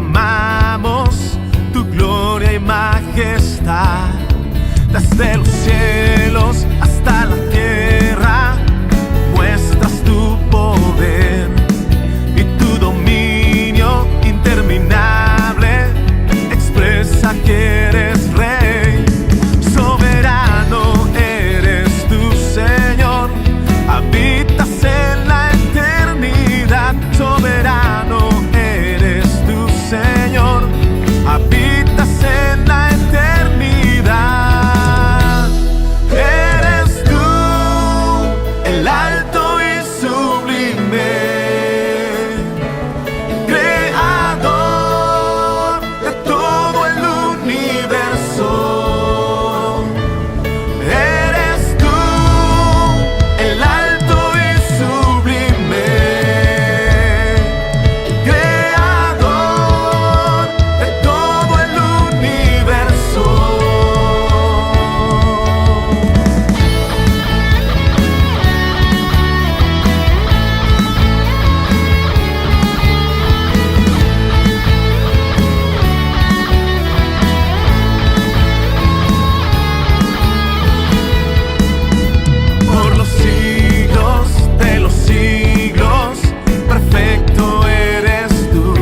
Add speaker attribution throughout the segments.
Speaker 1: proclamamos tu gloria y majestad. Desde los cielos hasta la tierra muestras tu poder y tu dominio interminable expresa que eres rey. Soberano eres tú, Señor, habitas en la eternidad. Soberano eres tú, Señor, habitas en la eternidad. Eres tú el alto y sublime, creador de todo el universo. Eres tú el alto y sublime, creador de todo el universo. Por los siglos de los siglos, perfecto eres tú,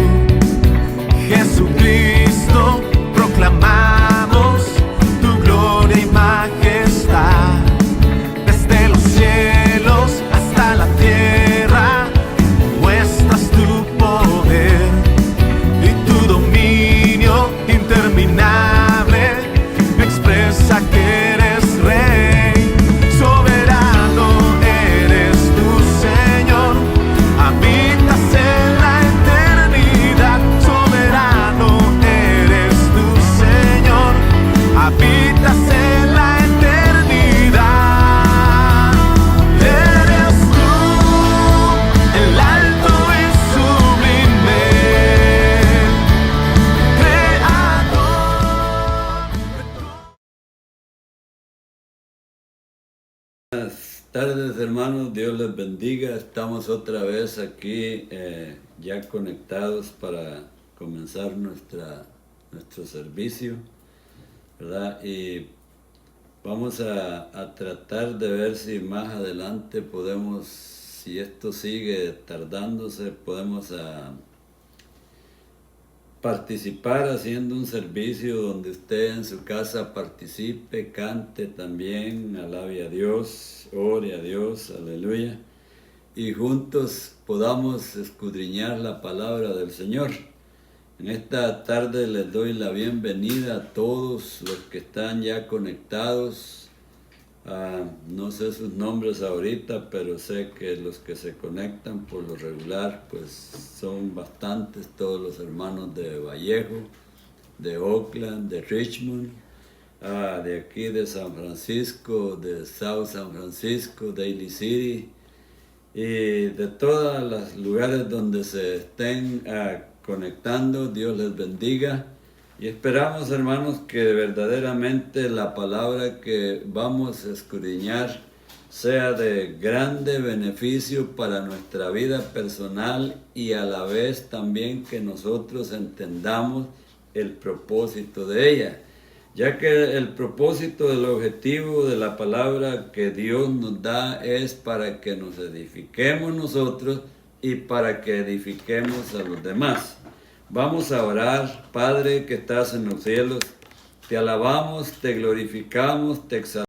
Speaker 1: Jesucristo. Proclamamos tu gloria y majestad. Desde los cielos hasta la tierra muestras tu poder y tu dominio interminable expresa que eres rey. Soberano eres tú, Señor, habitas en la eternidad. Soberano eres tú, Señor, habitas en la eternidad. Eres tú el alto y sublime,
Speaker 2: Buenas tardes, hermanos, Dios les bendiga. Estamos otra vez aquí ya conectados para comenzar nuestro servicio, ¿verdad? Y vamos a tratar de ver si más adelante podemos, si esto sigue tardándose, podemos participar haciendo un servicio donde usted en su casa participe, cante también, alabe a Dios, ore a Dios, aleluya, y juntos podamos escudriñar la palabra del Señor. En esta tarde les doy la bienvenida a todos los que están ya conectados. No sé sus nombres ahorita, pero sé que los que se conectan por lo regular pues son bastantes, todos los hermanos de Vallejo, de Oakland, de Richmond, de aquí de San Francisco, de South San Francisco, Daly City, y de todos los lugares donde se estén conectando. Dios les bendiga. Y esperamos, hermanos, que verdaderamente la palabra que vamos a escudriñar sea de grande beneficio para nuestra vida personal y a la vez también que nosotros entendamos el propósito de ella. Ya que el propósito del objetivo de la palabra que Dios nos da es para que nos edifiquemos nosotros y para que edifiquemos a los demás. Vamos a orar. Padre que estás en los cielos, te alabamos, te glorificamos, te exaltamos.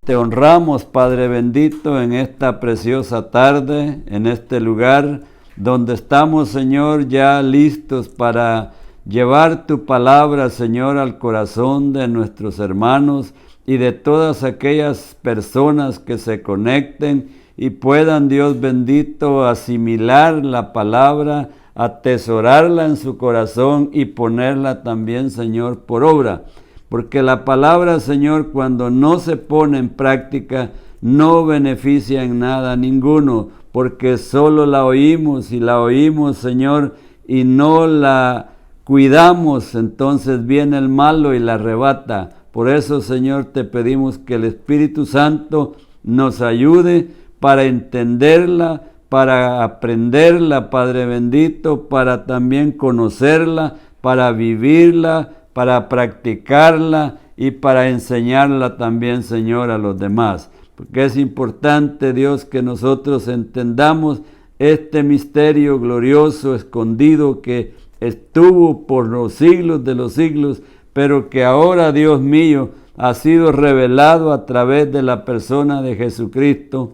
Speaker 2: Te honramos, Padre bendito, en esta preciosa tarde, en este lugar donde estamos, Señor, ya listos para llevar tu palabra, Señor, al corazón de nuestros hermanos y de todas aquellas personas que se conecten y puedan, Dios bendito, asimilar la palabra, atesorarla en su corazón y ponerla también, Señor, por obra. Porque la palabra, Señor, cuando no se pone en práctica, no beneficia en nada a ninguno, porque solo la oímos y la oímos, Señor, y no la cuidamos, entonces viene el malo y la arrebata. Por eso, Señor, te pedimos que el Espíritu Santo nos ayude para entenderla, para aprenderla, Padre bendito, para también conocerla, para vivirla, para practicarla y para enseñarla también, Señor, a los demás. Porque es importante, Dios, que nosotros entendamos este misterio glorioso, escondido, que estuvo por los siglos de los siglos, pero que ahora, Dios mío, ha sido revelado a través de la persona de Jesucristo,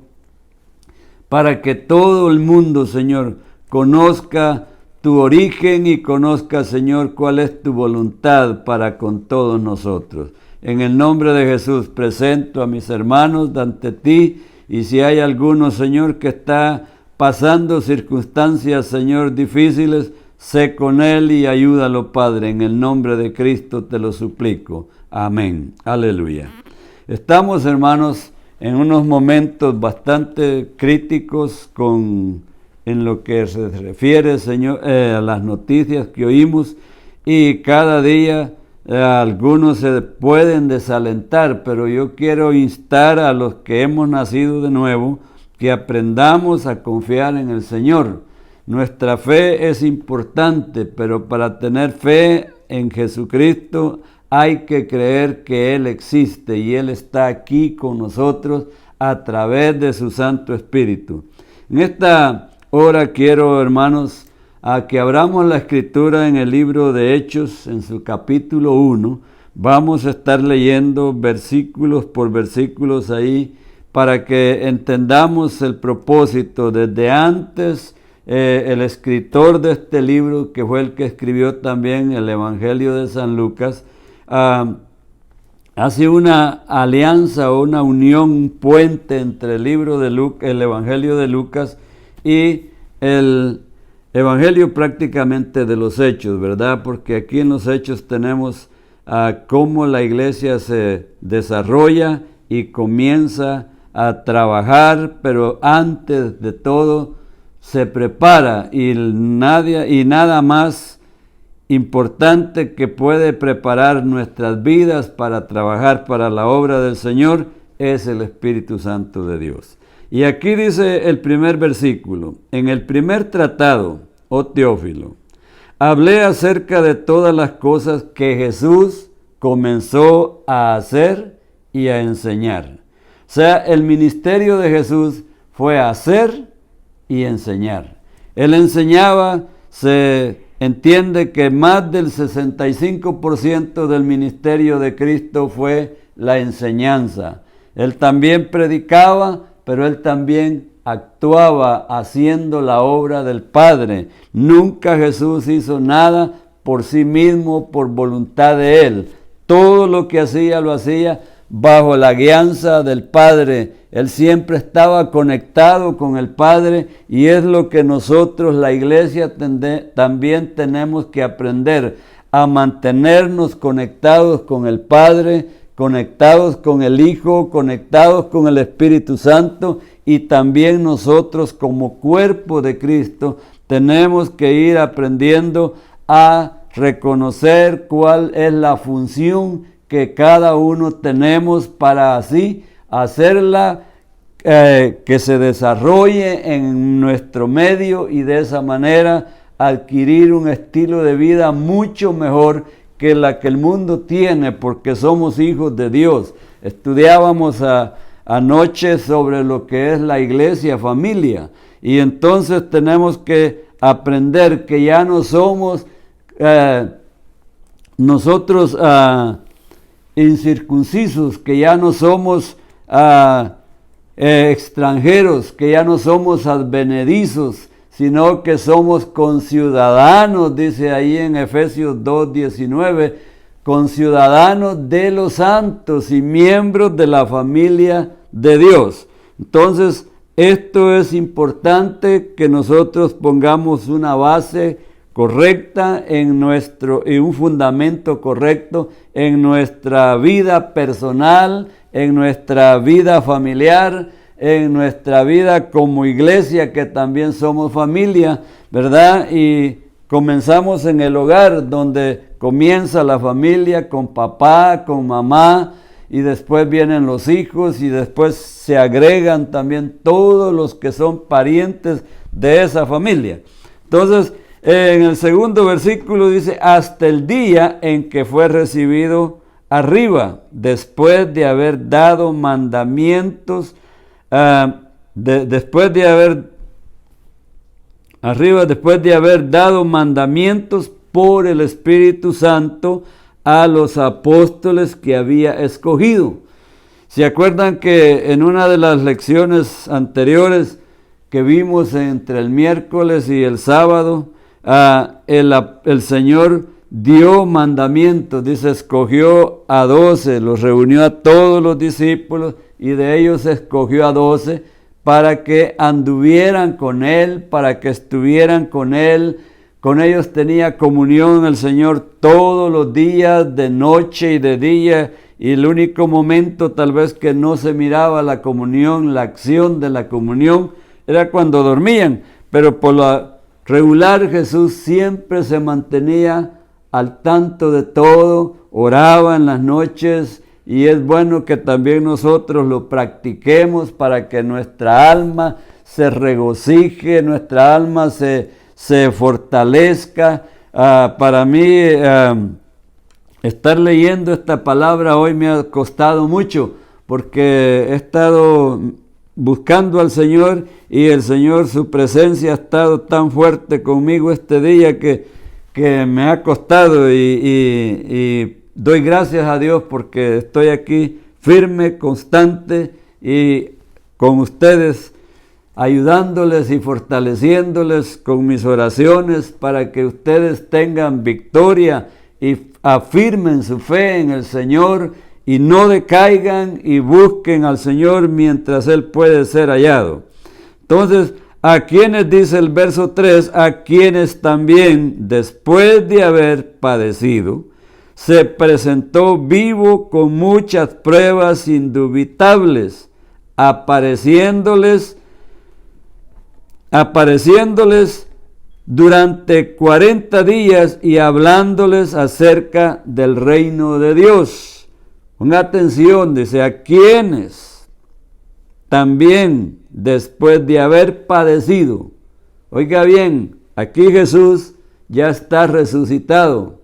Speaker 2: para que todo el mundo, Señor, conozca tu origen y conozca, Señor, cuál es tu voluntad para con todos nosotros. En el nombre de Jesús presento a mis hermanos ante ti, y si hay alguno, Señor, que está pasando circunstancias, Señor, difíciles, sé con él y ayúdalo, Padre. En el nombre de Cristo te lo suplico. Amén. Aleluya. Estamos, hermanos, en unos momentos bastante críticos en lo que se refiere, Señor, a las noticias que oímos, y cada día algunos se pueden desalentar, pero yo quiero instar a los que hemos nacido de nuevo que aprendamos a confiar en el Señor. Nuestra fe es importante, pero para tener fe en Jesucristo hay que creer que Él existe y Él está aquí con nosotros a través de su Santo Espíritu. En esta hora quiero, hermanos, a que abramos la Escritura en el libro de Hechos, en su capítulo 1. Vamos a estar leyendo versículos por versículos ahí para que entendamos el propósito. Desde antes, el escritor de este libro, que fue el que escribió también el Evangelio de San Lucas, hace una alianza o una unión, un puente entre el libro de el Evangelio de Lucas y el Evangelio prácticamente de los Hechos, ¿verdad? Porque aquí en los Hechos tenemos cómo la iglesia se desarrolla y comienza a trabajar, pero antes de todo se prepara, y nada más importante que puede preparar nuestras vidas para trabajar para la obra del Señor es el Espíritu Santo de Dios. Y aquí dice el primer versículo: en el primer tratado, oh Teófilo, hablé acerca de todas las cosas que Jesús comenzó a hacer y a enseñar. O sea, el ministerio de Jesús fue hacer y enseñar. Él enseñaba, se entiende que más del 65% del ministerio de Cristo fue la enseñanza. Él también predicaba, pero él también actuaba haciendo la obra del Padre. Nunca Jesús hizo nada por sí mismo, por voluntad de él. Todo lo que hacía, lo hacía bajo la guianza del Padre. Él siempre estaba conectado con el Padre, y es lo que nosotros, la iglesia, también tenemos que aprender, a mantenernos conectados con el Padre, conectados con el Hijo, conectados con el Espíritu Santo, y también nosotros como cuerpo de Cristo tenemos que ir aprendiendo a reconocer cuál es la función que cada uno tenemos para así hacerla que se desarrolle en nuestro medio, y de esa manera adquirir un estilo de vida mucho mejor que la que el mundo tiene, porque somos hijos de Dios. Estudiábamos anoche sobre lo que es la iglesia familia, y entonces tenemos que aprender que ya no somos nosotros incircuncisos, que ya no somos extranjeros, que ya no somos advenedizos, sino que somos conciudadanos, dice ahí en Efesios 2:19, conciudadanos de los santos y miembros de la familia de Dios. Entonces, esto es importante, que nosotros pongamos una base correcta y un fundamento correcto en nuestra vida personal, en nuestra vida familiar, en nuestra vida como iglesia, que también somos familia, ¿verdad? Y comenzamos en el hogar, donde comienza la familia con papá, con mamá, y después vienen los hijos, y después se agregan también todos los que son parientes de esa familia. Entonces, en el segundo versículo dice, hasta el día en que fue recibido arriba, después de haber dado mandamientos, después de haber dado mandamientos por el Espíritu Santo a los apóstoles que había escogido. ¿Se acuerdan que en una de las lecciones anteriores que vimos entre el miércoles y el sábado, el Señor dio mandamientos? Dice, escogió a 12, los reunió a todos los discípulos y de ellos escogió a 12 para que anduvieran con Él, para que estuvieran con Él. Con ellos tenía comunión el Señor todos los días, de noche y de día, y el único momento tal vez que no se miraba la comunión, la acción de la comunión, era cuando dormían, pero por lo regular Jesús siempre se mantenía al tanto de todo, oraba en las noches, y es bueno que también nosotros lo practiquemos para que nuestra alma se regocije, nuestra alma se fortalezca. Para mí, estar leyendo esta palabra hoy me ha costado mucho, porque he estado buscando al Señor, y el Señor, su presencia ha estado tan fuerte conmigo este día que me ha costado, y doy gracias a Dios porque estoy aquí firme, constante, y con ustedes, ayudándoles y fortaleciéndoles con mis oraciones para que ustedes tengan victoria y afirmen su fe en el Señor y no decaigan y busquen al Señor mientras Él puede ser hallado. Entonces, a quienes, dice el verso 3, a quienes también, después de haber padecido, se presentó vivo con muchas pruebas indubitables, apareciéndoles durante 40 días y hablándoles acerca del reino de Dios. Con atención, dice, a quienes también después de haber padecido. Oiga bien, aquí Jesús ya está resucitado.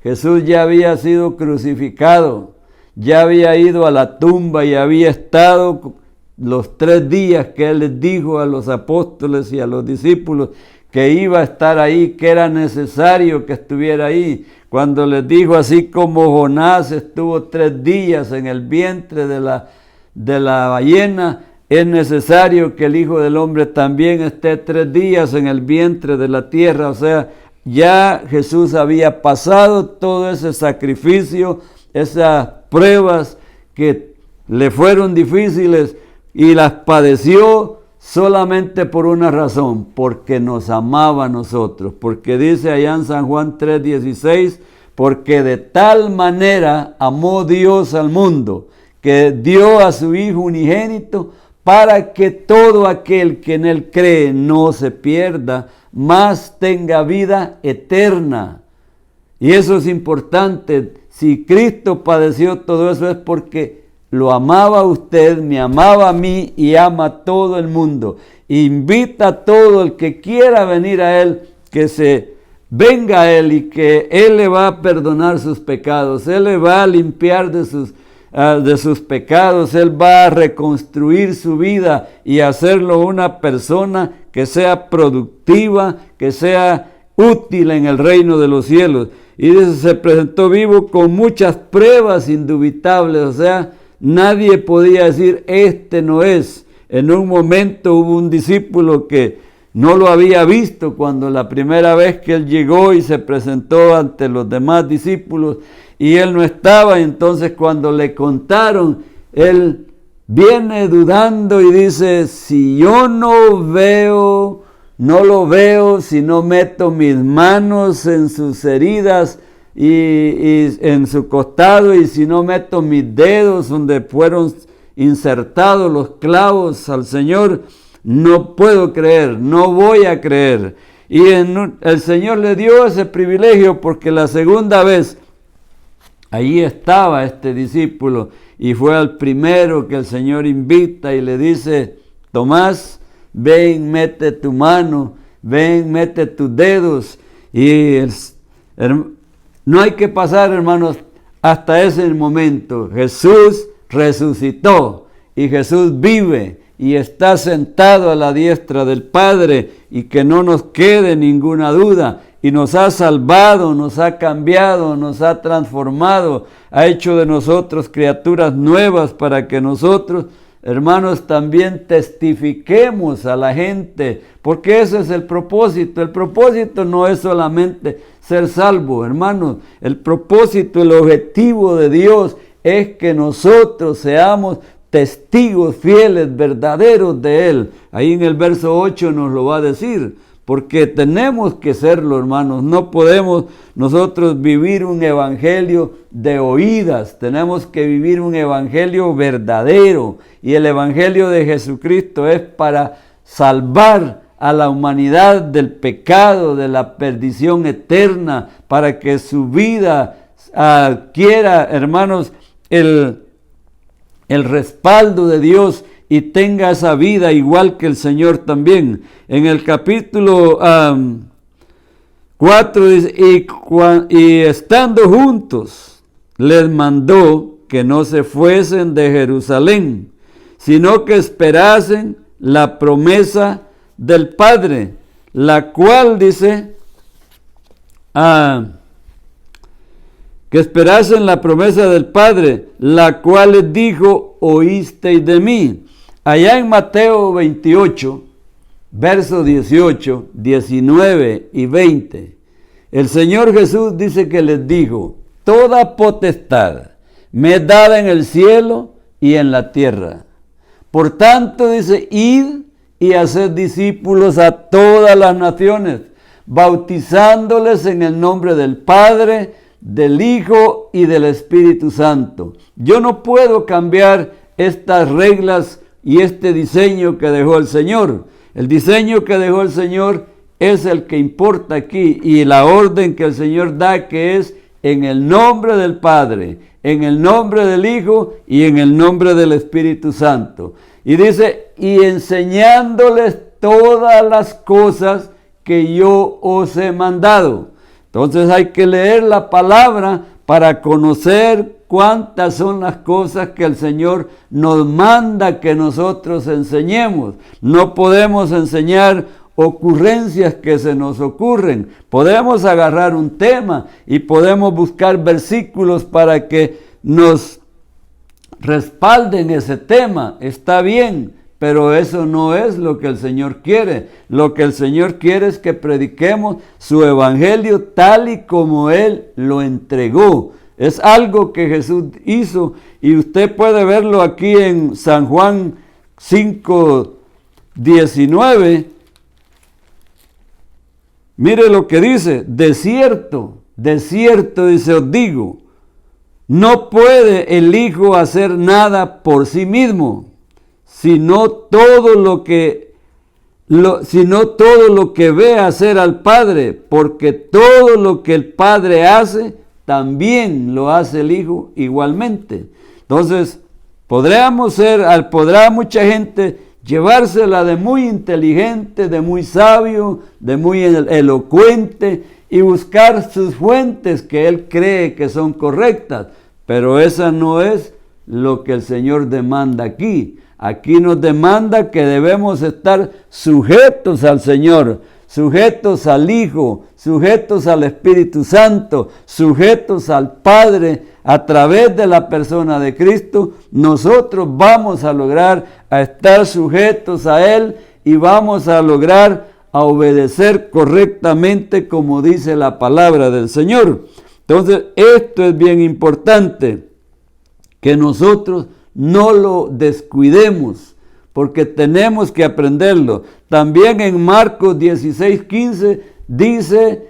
Speaker 2: Jesús ya había sido crucificado, ya había ido a la tumba y había estado los 3 días que Él les dijo a los apóstoles y a los discípulos que iba a estar ahí, que era necesario que estuviera ahí. Cuando les dijo, así como Jonás estuvo 3 días en el vientre de la ballena, es necesario que el Hijo del Hombre también esté 3 días en el vientre de la tierra. O sea, ya Jesús había pasado todo ese sacrificio, esas pruebas que le fueron difíciles, y las padeció solamente por una razón, porque nos amaba a nosotros. Porque dice allá en San Juan 3:16, porque de tal manera amó Dios al mundo, que dio a su Hijo unigénito, para que todo aquel que en Él cree no se pierda, mas tenga vida eterna. Y eso es importante. Si Cristo padeció todo eso, es porque lo amaba a usted, me amaba a mí y ama a todo el mundo. Invita a todo el que quiera venir a Él, que se venga a Él, y que Él le va a perdonar sus pecados. Él le va a limpiar de sus pecados. Él va a reconstruir su vida y hacerlo una persona que sea productiva, que sea útil en el reino de los cielos. Y dice, se presentó vivo con muchas pruebas indubitables. O sea, nadie podía decir, este no es. En un momento hubo un discípulo que no lo había visto cuando la primera vez que él llegó y se presentó ante los demás discípulos, y él no estaba. Entonces cuando le contaron, él viene dudando y dice, si yo no lo veo, si no meto mis manos en sus heridas y en su costado, y si no meto mis dedos donde fueron insertados los clavos al Señor, no puedo creer, no voy a creer. Y el Señor le dio ese privilegio, porque la segunda vez ahí estaba este discípulo, y fue al primero que el Señor invita y le dice: Tomás, ven, mete tu mano, ven, mete tus dedos. Y no hay que pasar, hermanos, hasta ese momento. Jesús resucitó y Jesús vive y está sentado a la diestra del Padre, y que no nos quede ninguna duda, y nos ha salvado, nos ha cambiado, nos ha transformado, ha hecho de nosotros criaturas nuevas para que nosotros, hermanos, también testifiquemos a la gente, porque ese es el propósito. El propósito no es solamente ser salvo, hermanos. El propósito, el objetivo de Dios es que nosotros seamos testigos fieles, verdaderos de Él. Ahí en el verso 8 nos lo va a decir, porque tenemos que serlo, hermanos. No podemos nosotros vivir un evangelio de oídas, tenemos que vivir un evangelio verdadero, y el evangelio de Jesucristo es para salvar a la humanidad del pecado, de la perdición eterna, para que su vida adquiera, hermanos, el respaldo de Dios y tenga esa vida igual que el Señor también. En el capítulo 4 dice: y estando juntos, les mandó que no se fuesen de Jerusalén, sino que esperasen la promesa del Padre, la cual dice, que esperasen la promesa del Padre, la cual les dijo: oísteis de mí. Allá en Mateo 28, versos 18, 19 y 20, el Señor Jesús dice que les dijo: toda potestad me es dada en el cielo y en la tierra. Por tanto, dice, id y haced discípulos a todas las naciones, bautizándoles en el nombre del Padre, del Hijo y del Espíritu Santo. Yo no puedo cambiar estas reglas y este diseño que dejó el Señor. El diseño que dejó el Señor es el que importa aquí, y la orden que el Señor da, que es en el nombre del Padre, en el nombre del Hijo y en el nombre del Espíritu Santo. Y dice: y enseñándoles todas las cosas que yo os he mandado. Entonces hay que leer la palabra para conocer cuántas son las cosas que el Señor nos manda que nosotros enseñemos. No podemos enseñar ocurrencias que se nos ocurren. Podemos agarrar un tema y podemos buscar versículos para que nos respalden ese tema. Está bien, pero eso no es lo que el Señor quiere. Lo que el Señor quiere es que prediquemos su evangelio tal y como Él lo entregó. Es algo que Jesús hizo, y usted puede verlo aquí en San Juan 5:19. Mire lo que dice: de cierto, dice, os digo, no puede el Hijo hacer nada por sí mismo, sino todo lo que ve hacer al Padre, porque todo lo que el Padre hace, también lo hace el Hijo igualmente. Entonces, podrá mucha gente llevársela de muy inteligente, de muy sabio, de muy elocuente, y buscar sus fuentes que él cree que son correctas, pero esa no es lo que el Señor demanda aquí. Aquí nos demanda que debemos estar sujetos al Señor, sujetos al Hijo, sujetos al Espíritu Santo, sujetos al Padre. A través de la persona de Cristo, nosotros vamos a lograr a estar sujetos a Él, y vamos a lograr a obedecer correctamente como dice la palabra del Señor. Entonces, esto es bien importante, que nosotros no lo descuidemos, porque tenemos que aprenderlo. También en Marcos 16:15 dice,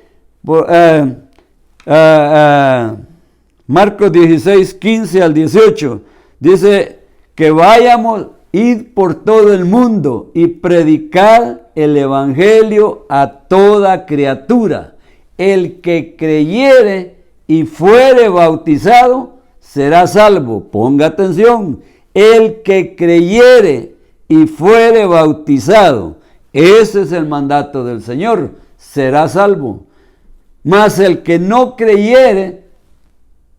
Speaker 2: Marcos 16:15 al 18, dice que vayamos, id por todo el mundo y predicar el evangelio a toda criatura. El que creyere y fuere bautizado será salvo. Ponga atención, el que creyere y fuere bautizado, ese es el mandato del Señor, será salvo. Mas el que no creyere,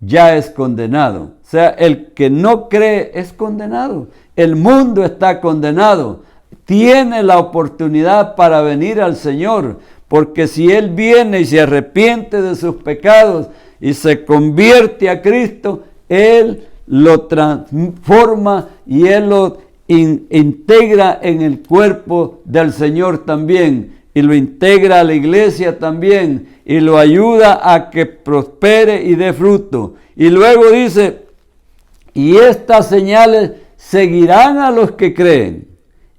Speaker 2: ya es condenado. O sea, el que no cree es condenado. El mundo está condenado. Tiene la oportunidad para venir al Señor, porque si Él viene y se arrepiente de sus pecados y se convierte a Cristo, Él lo transforma y Él lo integra en el cuerpo del Señor también, y lo integra a la iglesia también, y lo ayuda a que prospere y dé fruto. Y luego dice, y estas señales seguirán a los que creen.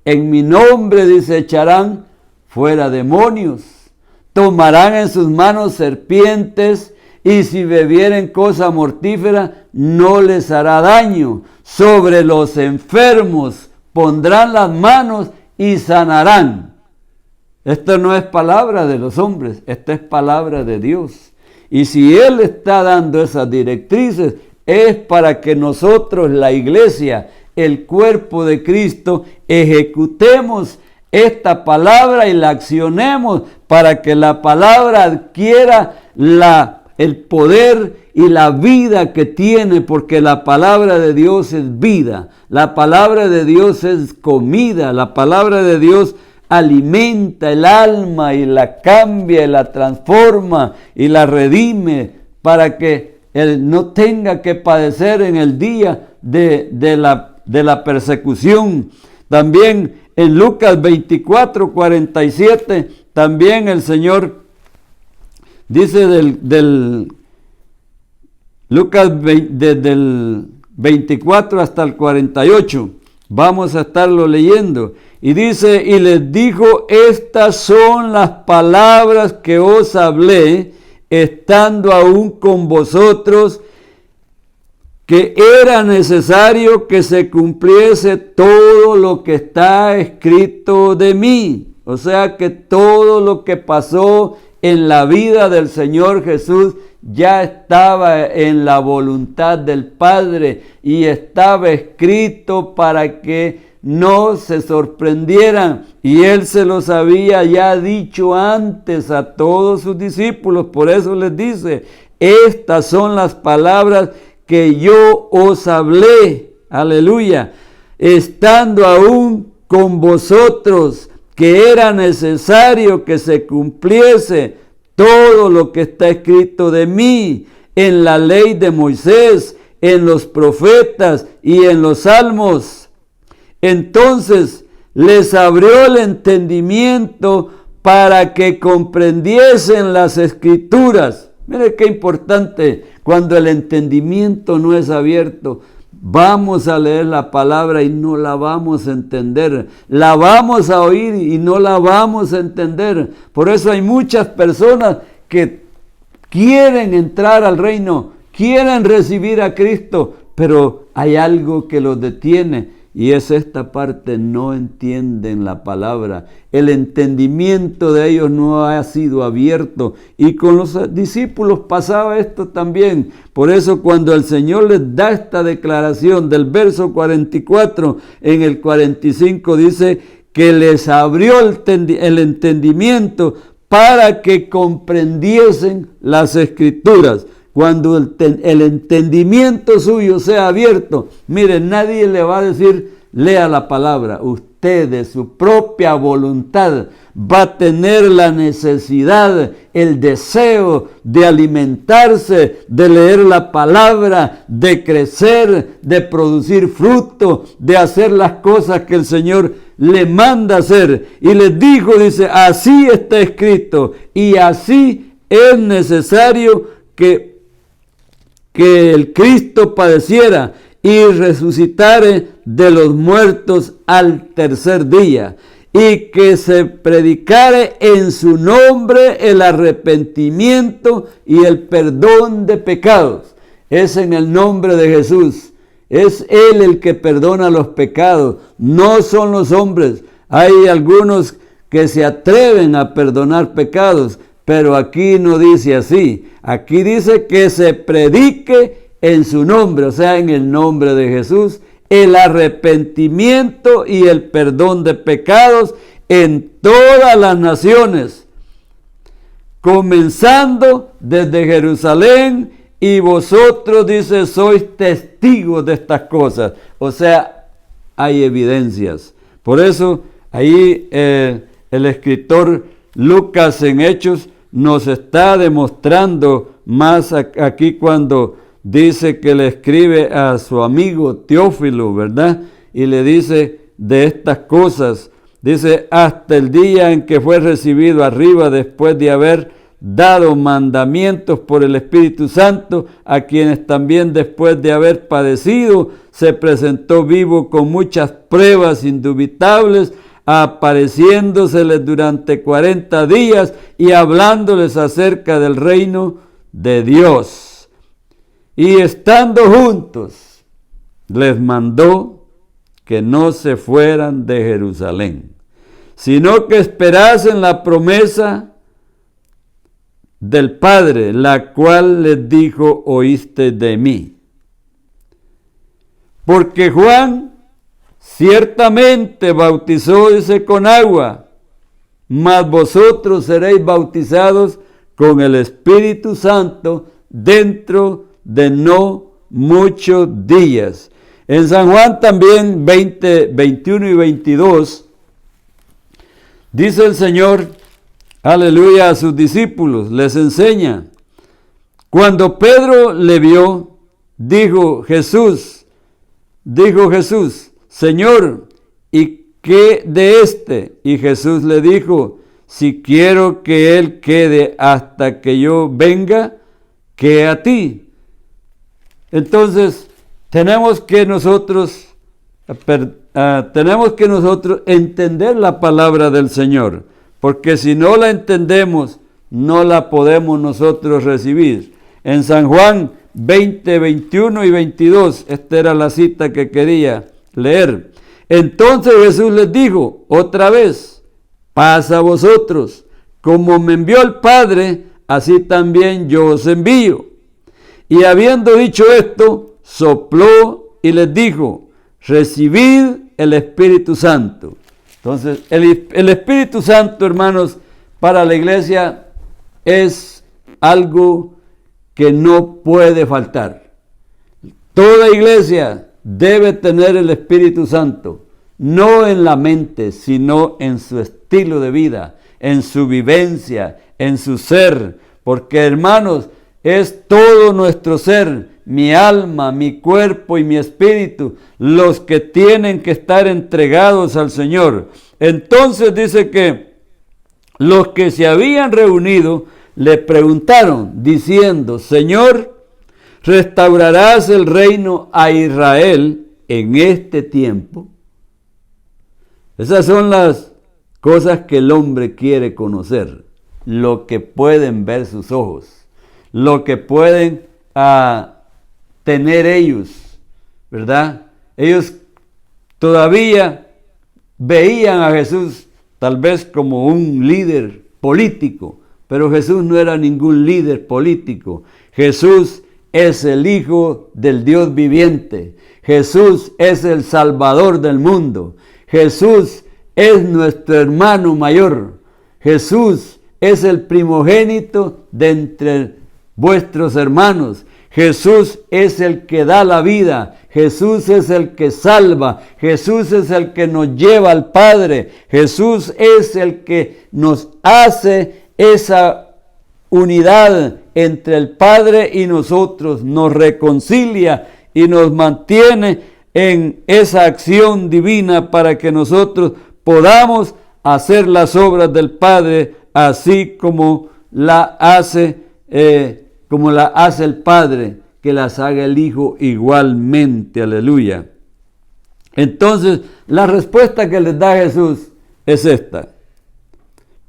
Speaker 2: En mi nombre, dice, echarán fuera demonios, tomarán en sus manos serpientes, y si bebieren cosa mortífera, no les hará daño. Sobre los enfermos pondrán las manos y sanarán. Esto no es palabra de los hombres, esta es palabra de Dios. Y si Él está dando esas directrices, es para que nosotros, la iglesia, el cuerpo de Cristo, ejecutemos esta palabra y la accionemos para que la palabra adquiera el poder y la vida que tiene, porque la palabra de Dios es vida, la palabra de Dios es comida, la palabra de Dios alimenta el alma y la cambia y la transforma y la redime para que él no tenga que padecer en el día de la persecución. También en Lucas 24, 47, también el Señor dice del Lucas desde el 24 hasta el 48, vamos a estarlo leyendo, y dice, y les dijo, estas son las palabras que os hablé, estando aún con vosotros, que era necesario que se cumpliese todo lo que está escrito de mí. O sea que todo lo que pasó en la vida del Señor Jesús ya estaba en la voluntad del Padre y estaba escrito para que no se sorprendieran. Y Él se los había ya dicho antes a todos sus discípulos. Por eso les dice, estas son las palabras que yo os hablé, aleluya, estando aún con vosotros, que era necesario que se cumpliese todo lo que está escrito de mí en la ley de Moisés, en los profetas y en los salmos. Entonces les abrió el entendimiento para que comprendiesen las escrituras. Mire qué importante, cuando el entendimiento no es abierto, vamos a leer la palabra y no la vamos a entender. La vamos a oír y no la vamos a entender. Por eso hay muchas personas que quieren entrar al reino, quieren recibir a Cristo, pero hay algo que los detiene. Y es esta parte, no entienden la palabra. El entendimiento de ellos no ha sido abierto. Y con los discípulos pasaba esto también. Por eso cuando el Señor les da esta declaración del verso 44, en el 45 dice que les abrió el entendimiento para que comprendiesen las Escrituras. Cuando el entendimiento suyo sea abierto, mire, nadie le va a decir, lea la palabra. Usted de su propia voluntad va a tener la necesidad, el deseo de alimentarse, de leer la palabra, de crecer, de producir fruto, de hacer las cosas que el Señor le manda hacer. Y les dijo, dice, así está escrito y así es necesario que el Cristo padeciera y resucitare de los muertos al tercer día, y que se predicare en su nombre el arrepentimiento y el perdón de pecados. Es en el nombre de Jesús. Es Él el que perdona los pecados, no son los hombres. Hay algunos que se atreven a perdonar pecados, pero aquí no dice así. Aquí dice que se predique en su nombre, o sea, en el nombre de Jesús, el arrepentimiento y el perdón de pecados en todas las naciones, comenzando desde Jerusalén, y vosotros, dice, sois testigos de estas cosas. O sea, hay evidencias. Por eso, ahí el escritor Lucas en Hechos nos está demostrando más aquí cuando dice que le escribe a su amigo Teófilo, ¿verdad? Y le dice de estas cosas. Dice, hasta el día en que fue recibido arriba después de haber dado mandamientos por el Espíritu Santo, a quienes también después de haber padecido, se presentó vivo con muchas pruebas indubitables, apareciéndoseles durante 40 días y hablándoles acerca del reino de Dios. Y estando juntos, les mandó que no se fueran de Jerusalén, sino que esperasen la promesa del Padre, la cual les dijo, oíste de mí. Porque Juan ciertamente bautizó, dice, con agua, mas vosotros seréis bautizados con el Espíritu Santo dentro de no muchos días. En San Juan también 20, 21 y 22, dice el Señor, aleluya, a sus discípulos, les enseña. Cuando Pedro le vio, dijo Jesús, Señor, ¿y qué de este? Y Jesús le dijo, si quiero que él quede hasta que yo venga, que a ti. Entonces, tenemos que nosotros entender la palabra del Señor, porque si no la entendemos, no la podemos nosotros recibir. En San Juan 20, 21 y 22, esta era la cita que quería leer. Entonces Jesús les dijo otra vez, paz a vosotros, como me envió el Padre, así también yo os envío. Y habiendo dicho esto, sopló y les dijo, recibid el Espíritu Santo. Entonces, el Espíritu Santo, hermanos, para la iglesia es algo que no puede faltar. Toda iglesia debe tener el Espíritu Santo, no en la mente, sino en su estilo de vida, en su vivencia, en su ser, porque, hermanos, es todo nuestro ser, mi alma, mi cuerpo y mi espíritu, los que tienen que estar entregados al Señor. Entonces dice que los que se habían reunido le preguntaron, diciendo, Señor, ¿restaurarás el reino a Israel en este tiempo? Esas son las cosas que el hombre quiere conocer, lo que pueden ver sus ojos, lo que pueden tener ellos, ¿verdad? Ellos todavía veían a Jesús tal vez como un líder político, pero Jesús no era ningún líder político. Jesús es el Hijo del Dios viviente. Jesús es el Salvador del mundo. Jesús es nuestro hermano mayor. Jesús es el primogénito de entre vuestros hermanos. Jesús es el que da la vida. Jesús es el que salva. Jesús es el que nos lleva al Padre. Jesús es el que nos hace esa unidad entre el Padre y nosotros, nos reconcilia y nos mantiene en esa acción divina para que nosotros podamos hacer las obras del Padre así como la hace el Padre, que las haga el Hijo igualmente, aleluya. Entonces, la respuesta que les da Jesús es esta: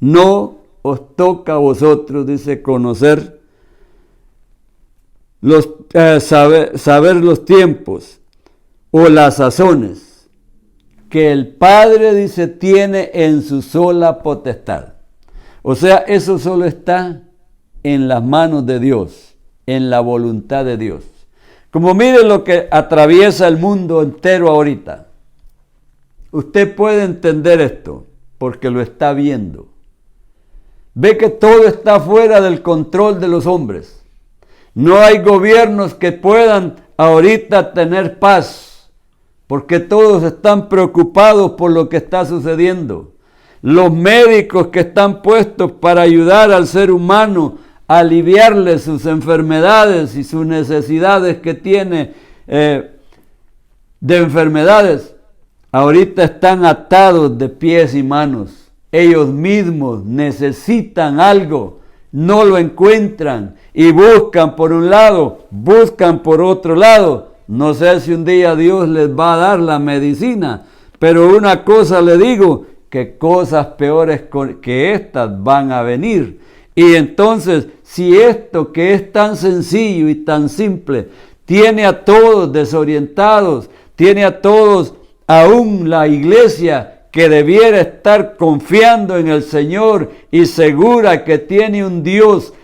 Speaker 2: no os toca a vosotros, dice, conocer saber los tiempos o las sazones que el Padre, dice, tiene en su sola potestad. O sea, eso solo está en las manos de Dios, en la voluntad de Dios. Como mire lo que atraviesa el mundo entero ahorita. Usted puede entender esto porque lo está viendo. Ve que todo está fuera del control de los hombres. No hay gobiernos que puedan ahorita tener paz, porque todos están preocupados por lo que está sucediendo. Los médicos que están puestos para ayudar al ser humano a aliviarle sus enfermedades y sus necesidades que tiene de enfermedades, ahorita están atados de pies y manos. Ellos mismos necesitan algo, no lo encuentran y buscan por un lado, buscan por otro lado. No sé si un día Dios les va a dar la medicina, pero una cosa le digo, que cosas peores que estas van a venir. Y entonces, si esto que es tan sencillo y tan simple, tiene a todos desorientados, tiene a todos, aún la iglesia, que debiera estar confiando en el Señor y segura que tiene un Dios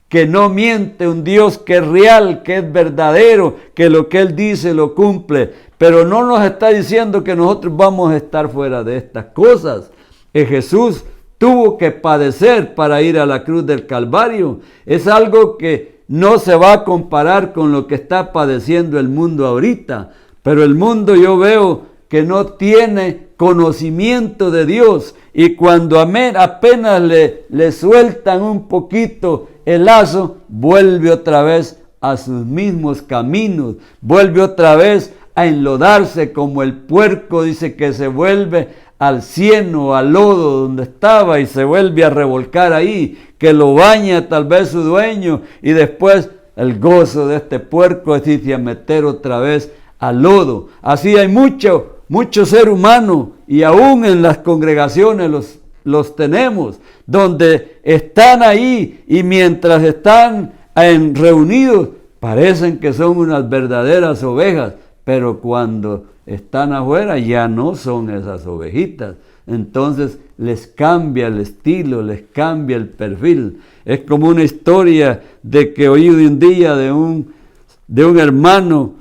Speaker 2: que no miente, un Dios que es real, que es verdadero, que lo que Él dice lo cumple. Pero no nos está diciendo que nosotros vamos a estar fuera de estas cosas. Jesús tuvo que padecer para ir a la cruz del Calvario. Es algo que no se va a comparar con lo que está padeciendo el mundo ahorita. Pero el mundo yo veo que no tiene conocimiento de Dios y cuando apenas le sueltan un poquito el lazo, vuelve otra vez a sus mismos caminos, vuelve otra vez a enlodarse como el puerco, dice que se vuelve al cieno, al lodo donde estaba y se vuelve a revolcar ahí, que lo baña tal vez su dueño y después el gozo de este puerco es irse a meter otra vez al lodo. Así hay mucho ser humano y aún en las congregaciones los tenemos, donde están ahí y mientras están reunidos parecen que son unas verdaderas ovejas, pero cuando están afuera ya no son esas ovejitas. Entonces les cambia el estilo, les cambia el perfil. Es como una historia de que oí de un día de un hermano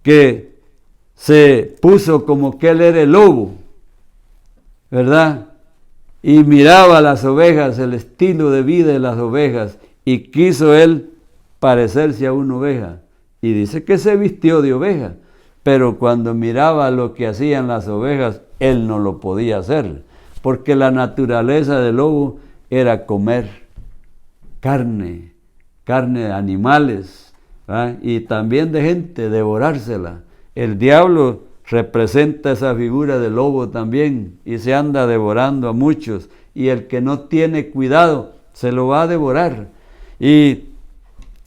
Speaker 2: que se puso como que él era el lobo, ¿verdad? Y miraba a las ovejas, el estilo de vida de las ovejas, y quiso él parecerse a una oveja. Y dice que se vistió de oveja, pero cuando miraba lo que hacían las ovejas, él no lo podía hacer, porque la naturaleza del lobo era comer carne de animales, ¿verdad? Y también de gente, devorársela. El diablo representa esa figura del lobo también y se anda devorando a muchos y el que no tiene cuidado se lo va a devorar. Y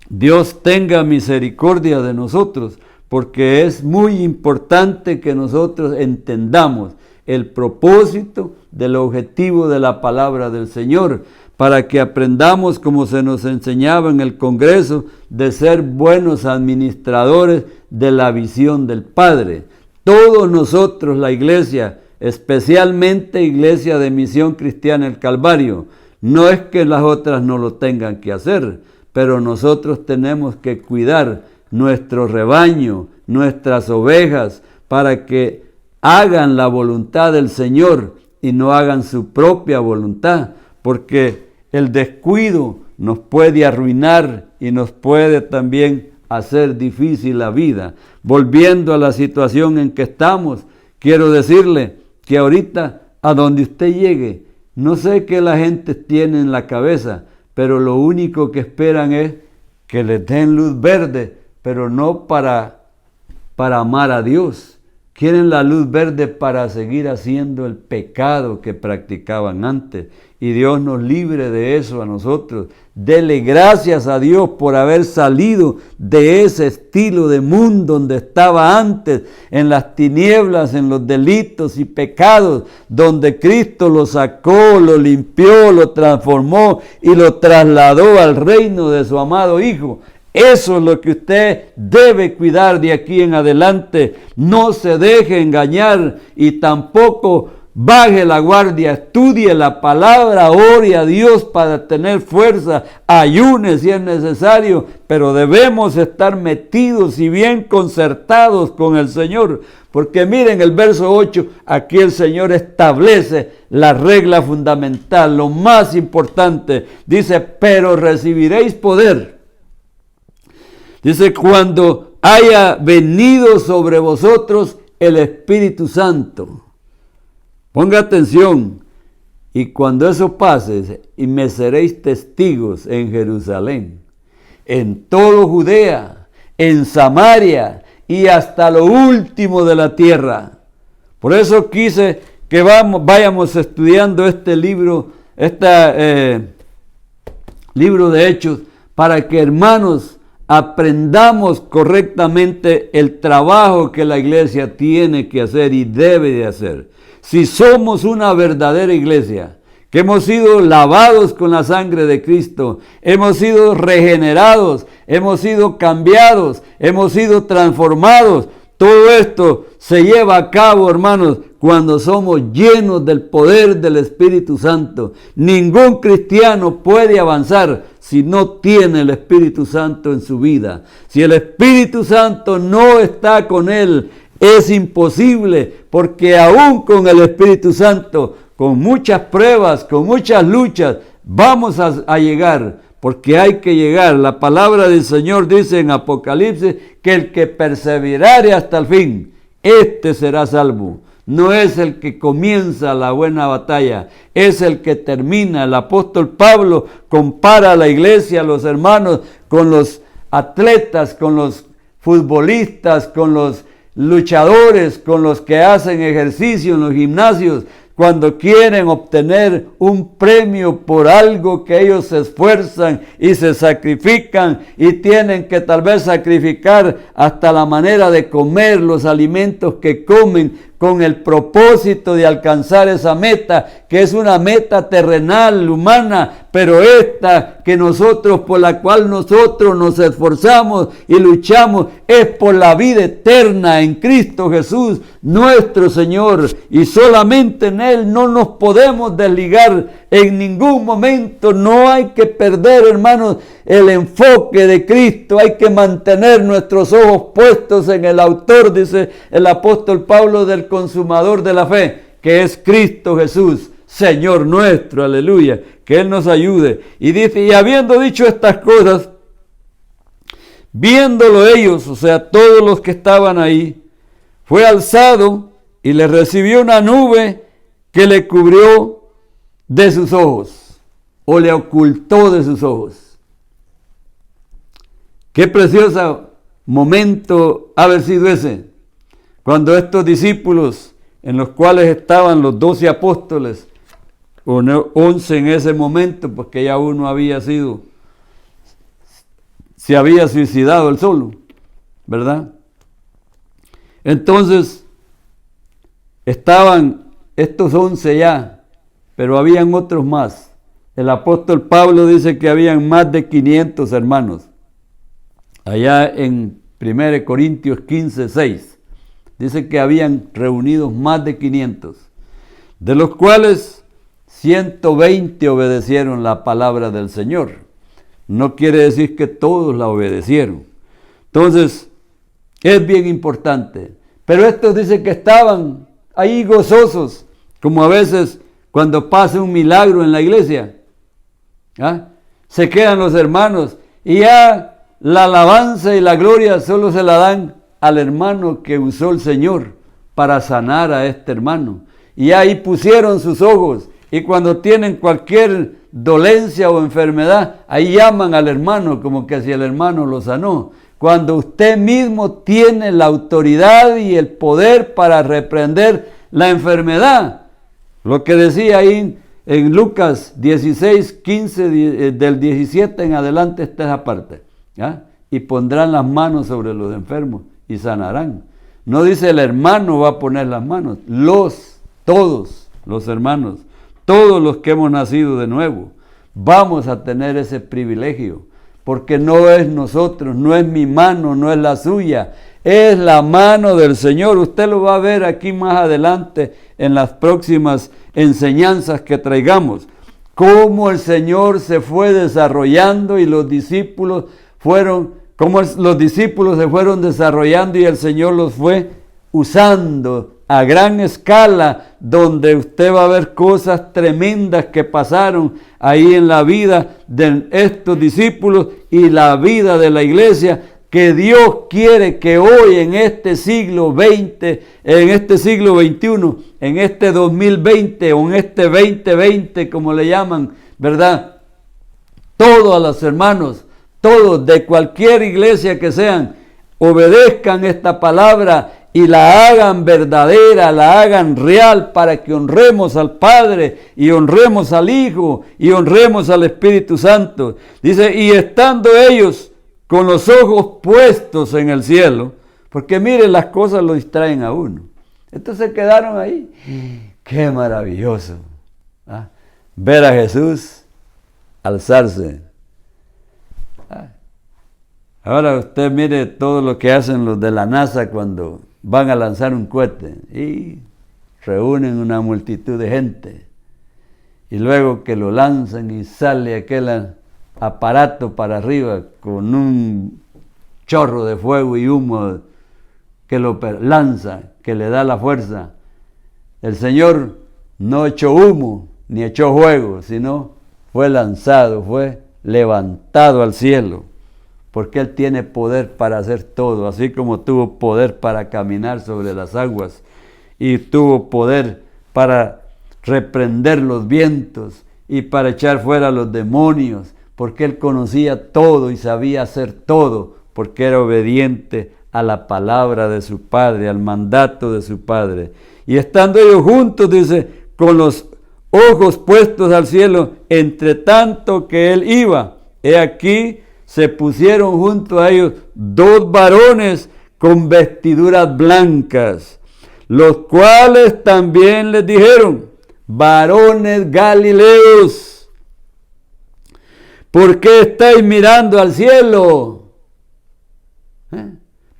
Speaker 2: Dios tenga misericordia de nosotros porque es muy importante que nosotros entendamos el propósito del objetivo de la palabra del Señor para que aprendamos, como se nos enseñaba en el Congreso, de ser buenos administradores de la visión del Padre. Todos nosotros, la iglesia, especialmente Iglesia de Misión Cristiana El Calvario, no es que las otras no lo tengan que hacer, pero nosotros tenemos que cuidar nuestro rebaño, nuestras ovejas, para que hagan la voluntad del Señor y no hagan su propia voluntad, porque el descuido nos puede arruinar y nos puede también hacer difícil la vida. Volviendo a la situación en que estamos, quiero decirle que ahorita a donde usted llegue, no sé qué la gente tiene en la cabeza, pero lo único que esperan es que les den luz verde, pero no para amar a Dios. Quieren la luz verde para seguir haciendo el pecado que practicaban antes. Y Dios nos libre de eso a nosotros. Dele gracias a Dios por haber salido de ese estilo de mundo donde estaba antes, en las tinieblas, en los delitos y pecados, donde Cristo lo sacó, lo limpió, lo transformó y lo trasladó al reino de su amado Hijo. Eso es lo que usted debe cuidar de aquí en adelante. No se deje engañar y tampoco baje la guardia, estudie la palabra, ore a Dios para tener fuerza, ayune si es necesario, pero debemos estar metidos y bien concertados con el Señor, porque miren el verso 8, aquí el Señor establece la regla fundamental, lo más importante, dice, pero recibiréis poder. Dice, cuando haya venido sobre vosotros el Espíritu Santo. Ponga atención, y cuando eso pase, y me seréis testigos en Jerusalén, en todo Judea, en Samaria y hasta lo último de la tierra. Por eso quise que vayamos estudiando este libro, libro de Hechos, para que, hermanos, aprendamos correctamente el trabajo que la iglesia tiene que hacer y debe de hacer. Si somos una verdadera iglesia, que hemos sido lavados con la sangre de Cristo, hemos sido regenerados, hemos sido cambiados, hemos sido transformados, todo esto se lleva a cabo, hermanos, cuando somos llenos del poder del Espíritu Santo. Ningún cristiano puede avanzar si no tiene el Espíritu Santo en su vida. Si el Espíritu Santo no está con él, es imposible, porque aún con el Espíritu Santo, con muchas pruebas, con muchas luchas, vamos a llegar, porque hay que llegar. La palabra del Señor dice en Apocalipsis que el que perseverare hasta el fin, este será salvo. No es el que comienza la buena batalla, es el que termina. El apóstol Pablo compara a la iglesia, a los hermanos, con los atletas, con los futbolistas, con los luchadores, con los que hacen ejercicio en los gimnasios, cuando quieren obtener un premio por algo que ellos se esfuerzan y se sacrifican y tienen que tal vez sacrificar hasta la manera de comer, los alimentos que comen, con el propósito de alcanzar esa meta, que es una meta terrenal, humana, pero esta que nosotros, por la cual nosotros nos esforzamos y luchamos, es por la vida eterna en Cristo Jesús, nuestro Señor, y solamente en Él no nos podemos desligar en ningún momento. No hay que perder, hermanos, el enfoque de Cristo. Hay que mantener nuestros ojos puestos en el autor, dice el apóstol Pablo, del consumador de la fe, que es Cristo Jesús, Señor nuestro, aleluya, que Él nos ayude. Y dice, y habiendo dicho estas cosas, viéndolo ellos, o sea, todos los que estaban ahí, fue alzado y le recibió una nube que le cubrió de sus ojos, o le ocultó de sus ojos. Qué precioso momento haber sido ese, cuando estos discípulos, en los cuales estaban los 12 apóstoles, 11 en ese momento, porque ya uno se había suicidado él solo, ¿verdad? Entonces, estaban estos 11 ya, pero habían otros más. El apóstol Pablo dice que habían más de 500 hermanos. Allá en 1 Corintios 15, 6, dice que habían reunidos más de 500, de los cuales 120 obedecieron la palabra del Señor. No quiere decir que todos la obedecieron. Entonces, es bien importante. Pero estos dicen que estaban ahí gozosos, como a veces cuando pasa un milagro en la iglesia. Se quedan los hermanos y ya la alabanza y la gloria solo se la dan al hermano que usó el Señor para sanar a este hermano. Y ahí pusieron sus ojos, y cuando tienen cualquier dolencia o enfermedad, ahí llaman al hermano como que si el hermano lo sanó. Cuando usted mismo tiene la autoridad y el poder para reprender la enfermedad. Lo que decía ahí en Lucas 16, 15, del 17 en adelante está esa parte. Y pondrán las manos sobre los enfermos y sanarán. No dice el hermano va a poner las manos, todos los hermanos, todos los que hemos nacido de nuevo, vamos a tener ese privilegio, porque no es nosotros, no es mi mano, no es la suya, es la mano del Señor. Usted lo va a ver aquí más adelante en las próximas enseñanzas que traigamos. Cómo el Señor se fue desarrollando y los discípulos se fueron desarrollando y el Señor los fue usando a gran escala, donde usted va a ver cosas tremendas que pasaron ahí en la vida de estos discípulos y la vida de la iglesia, que Dios quiere que hoy en este siglo XX, en este siglo XXI, en este 2020 o en este 2020 como le llaman, ¿verdad? Todos los hermanos, todos de cualquier iglesia que sean, obedezcan esta palabra y la hagan verdadera, la hagan real, para que honremos al Padre y honremos al Hijo y honremos al Espíritu Santo. Dice, y estando ellos con los ojos puestos en el cielo, porque miren, las cosas lo distraen a uno. Entonces se quedaron ahí. Qué maravilloso, ¿ah? Ver a Jesús alzarse. Ahora usted mire todo lo que hacen los de la NASA cuando van a lanzar un cohete y reúnen una multitud de gente. Y luego que lo lanzan y sale aquel aparato para arriba con un chorro de fuego y humo que lo lanza, que le da la fuerza. El Señor no echó humo ni echó fuego, sino fue lanzado, fue levantado al cielo, porque Él tiene poder para hacer todo, así como tuvo poder para caminar sobre las aguas y tuvo poder para reprender los vientos y para echar fuera los demonios, porque Él conocía todo y sabía hacer todo, porque era obediente a la palabra de su Padre, al mandato de su Padre. Y estando ellos juntos, dice, con los ojos puestos al cielo, entre tanto que Él iba, he aquí, se pusieron junto a ellos dos varones con vestiduras blancas, los cuales también les dijeron, varones galileos, ¿por qué estáis mirando al cielo?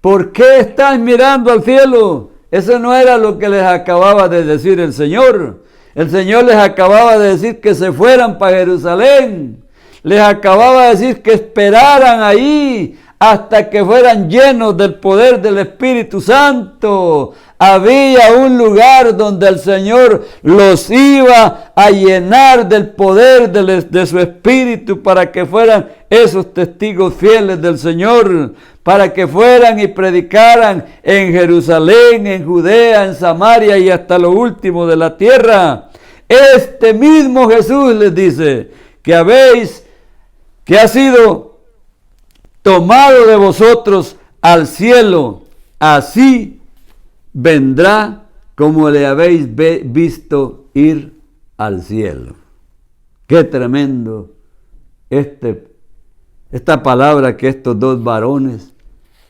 Speaker 2: ¿Por qué estáis mirando al cielo? Eso no era lo que les acababa de decir el Señor. El Señor les acababa de decir que se fueran para Jerusalén. Les acababa de decir que esperaran ahí hasta que fueran llenos del poder del Espíritu Santo. Había un lugar donde el Señor los iba a llenar del poder de su Espíritu para que fueran esos testigos fieles del Señor, para que fueran y predicaran en Jerusalén, en Judea, en Samaria y hasta lo último de la tierra. Este mismo Jesús les dice que ha sido tomado de vosotros al cielo, así vendrá como le habéis visto ir al cielo. Qué tremendo esta palabra que estos dos varones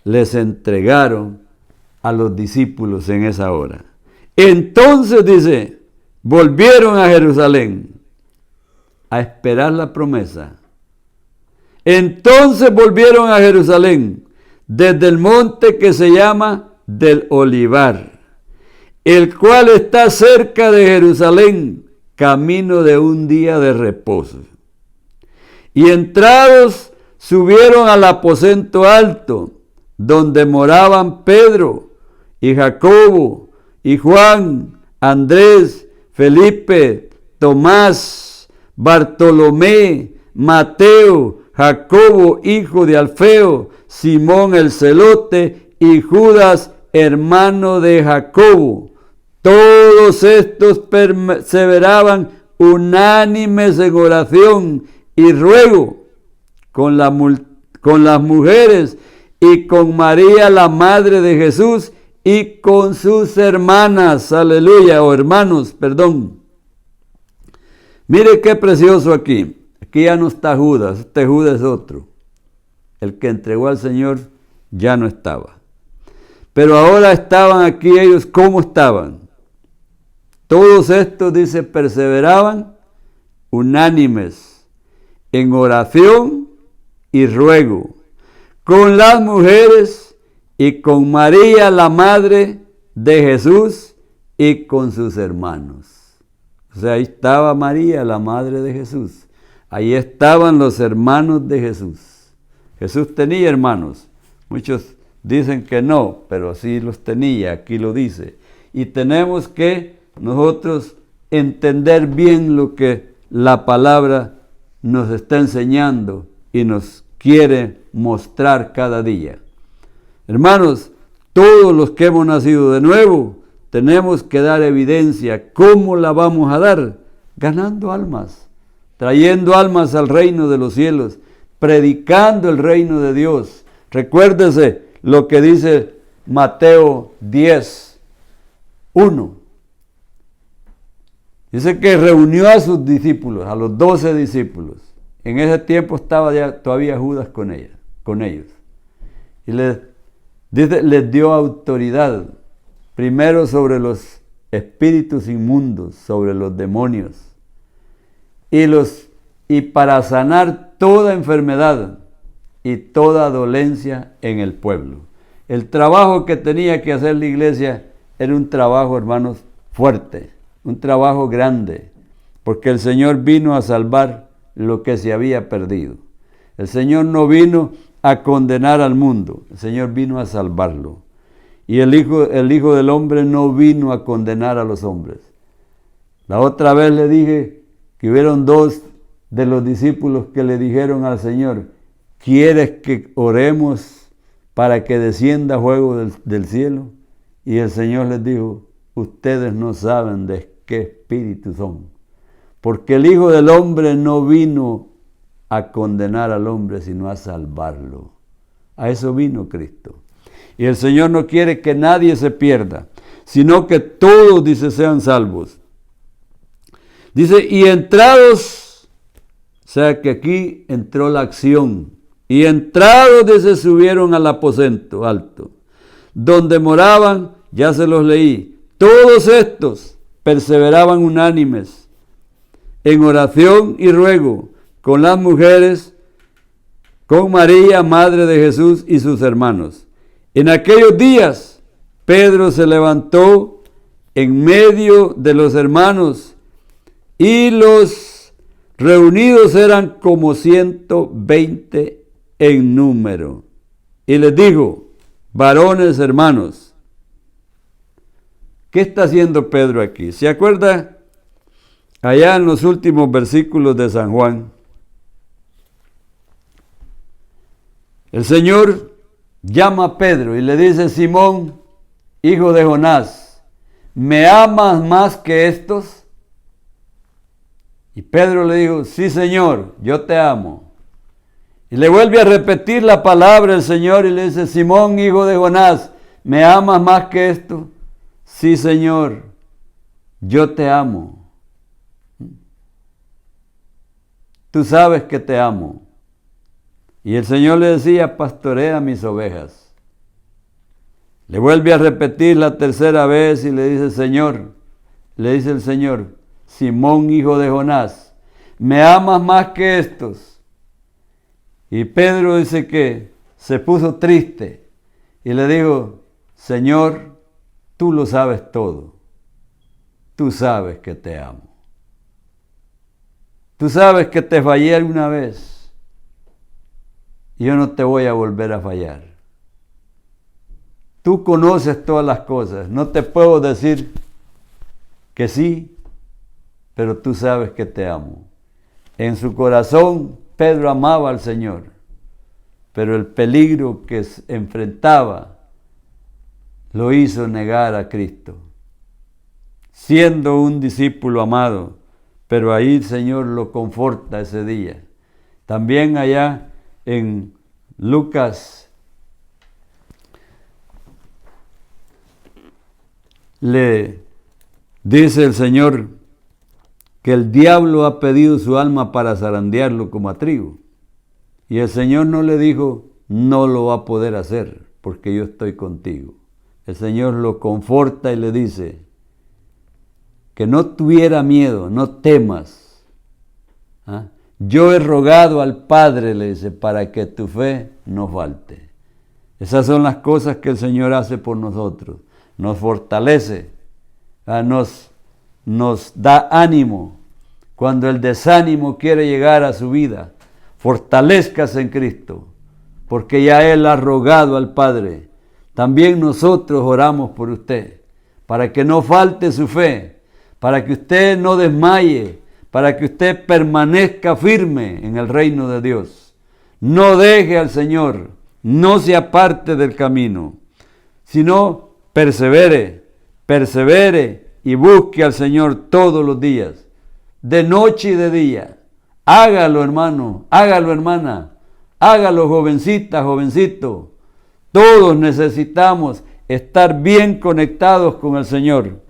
Speaker 2: les entregaron a los discípulos en esa hora. Entonces dice, volvieron a Jerusalén a esperar la promesa. Entonces volvieron a Jerusalén desde el monte que se llama del Olivar, el cual está cerca de Jerusalén, camino de un día de reposo. Y entrados subieron al aposento alto, donde moraban Pedro y Jacobo y Juan, Andrés, Felipe, Tomás, Bartolomé, Mateo, Jacobo, hijo de Alfeo, Simón el celote y Judas, hermano de Jacobo. Todos estos perseveraban unánimes en oración y ruego con las mujeres y con María, la madre de Jesús, y con sus hermanas. Aleluya, o hermanos, perdón. Mire qué precioso aquí. Aquí ya no está Judas, este Judas es otro. El que entregó al Señor ya no estaba. Pero ahora estaban aquí ellos, ¿cómo estaban? Todos estos, dice, perseveraban unánimes en oración y ruego con las mujeres y con María, la madre de Jesús, y con sus hermanos. O sea, ahí estaba María, la madre de Jesús. Ahí estaban los hermanos de Jesús. Jesús tenía hermanos. Muchos dicen que no, pero sí los tenía, aquí lo dice. Y tenemos que nosotros entender bien lo que la palabra nos está enseñando y nos quiere mostrar cada día. Hermanos, todos los que hemos nacido de nuevo, tenemos que dar evidencia. ¿Cómo la vamos a dar? Ganando almas, trayendo almas al reino de los cielos, predicando el reino de Dios. Recuérdese lo que dice Mateo 10:1. Dice que reunió a sus discípulos, a los 12 discípulos. En ese tiempo estaba ya todavía Judas con ellos. Y les dio autoridad, primero sobre los espíritus inmundos, sobre los demonios, y para sanar toda enfermedad y toda dolencia en el pueblo. El trabajo que tenía que hacer la iglesia era un trabajo, hermanos, fuerte, un trabajo grande, porque el Señor vino a salvar lo que se había perdido. El Señor no vino a condenar al mundo, el Señor vino a salvarlo. Y el Hijo del Hombre no vino a condenar a los hombres. La otra vez le dije que hubieron 2 de los discípulos que le dijeron al Señor: ¿quieres que oremos para que descienda fuego del cielo? Y el Señor les dijo: ustedes no saben de qué espíritu son, porque el Hijo del Hombre no vino a condenar al hombre, sino a salvarlo. A eso vino Cristo. Y el Señor no quiere que nadie se pierda, sino que todos, dice, sean salvos. Dice, y entrados, o sea que aquí entró la acción, y entrados, dice, subieron al aposento alto, donde moraban, ya se los leí, todos estos perseveraban unánimes en oración y ruego con las mujeres, con María, madre de Jesús, y sus hermanos. En aquellos días, Pedro se levantó en medio de los hermanos, y los reunidos eran como 120 en número. Y les dijo: varones hermanos, ¿qué está haciendo Pedro aquí? ¿Se acuerda? Allá en los últimos versículos de San Juan, el Señor llama a Pedro y le dice: Simón, hijo de Jonás, ¿me amas más que estos? Y Pedro le dijo: sí, Señor, yo te amo. Y le vuelve a repetir la palabra el Señor y le dice: Simón, hijo de Jonás, ¿me amas más que esto? Sí, Señor, yo te amo. Tú sabes que te amo. Y el Señor le decía: pastorea mis ovejas. Le vuelve a repetir la tercera vez y le dice: Señor, le dice el Señor: Simón, hijo de Jonás, ¿me amas más que estos? Y Pedro dice que se puso triste y le dijo: Señor, tú lo sabes todo. Tú sabes que te amo. Tú sabes que te fallé alguna vez. Y yo no te voy a volver a fallar. Tú conoces todas las cosas. No te puedo decir que sí, pero tú sabes que te amo. En su corazón, Pedro amaba al Señor, pero el peligro que enfrentaba lo hizo negar a Cristo. Siendo un discípulo amado, pero ahí el Señor lo conforta ese día. También allá en Lucas le dice el Señor que el diablo ha pedido su alma para zarandearlo como a trigo. Y el Señor no le dijo: no lo va a poder hacer porque yo estoy contigo. El Señor lo conforta y le dice que no tuviera miedo, no temas. ¿Ah? Yo he rogado al Padre, le dice, para que tu fe no falte. Esas son las cosas que el Señor hace por nosotros. Nos fortalece, nos da ánimo. Cuando el desánimo quiere llegar a su vida, fortalézcase en Cristo, porque ya Él ha rogado al Padre. También nosotros oramos por usted, para que no falte su fe, para que usted no desmaye, para que usted permanezca firme en el reino de Dios. No deje al Señor, no se aparte del camino, sino persevere y busque al Señor todos los días, de noche y de día. Hágalo, hermano, hágalo, hermana, hágalo, jovencita, jovencito. Todos necesitamos estar bien conectados con el Señor,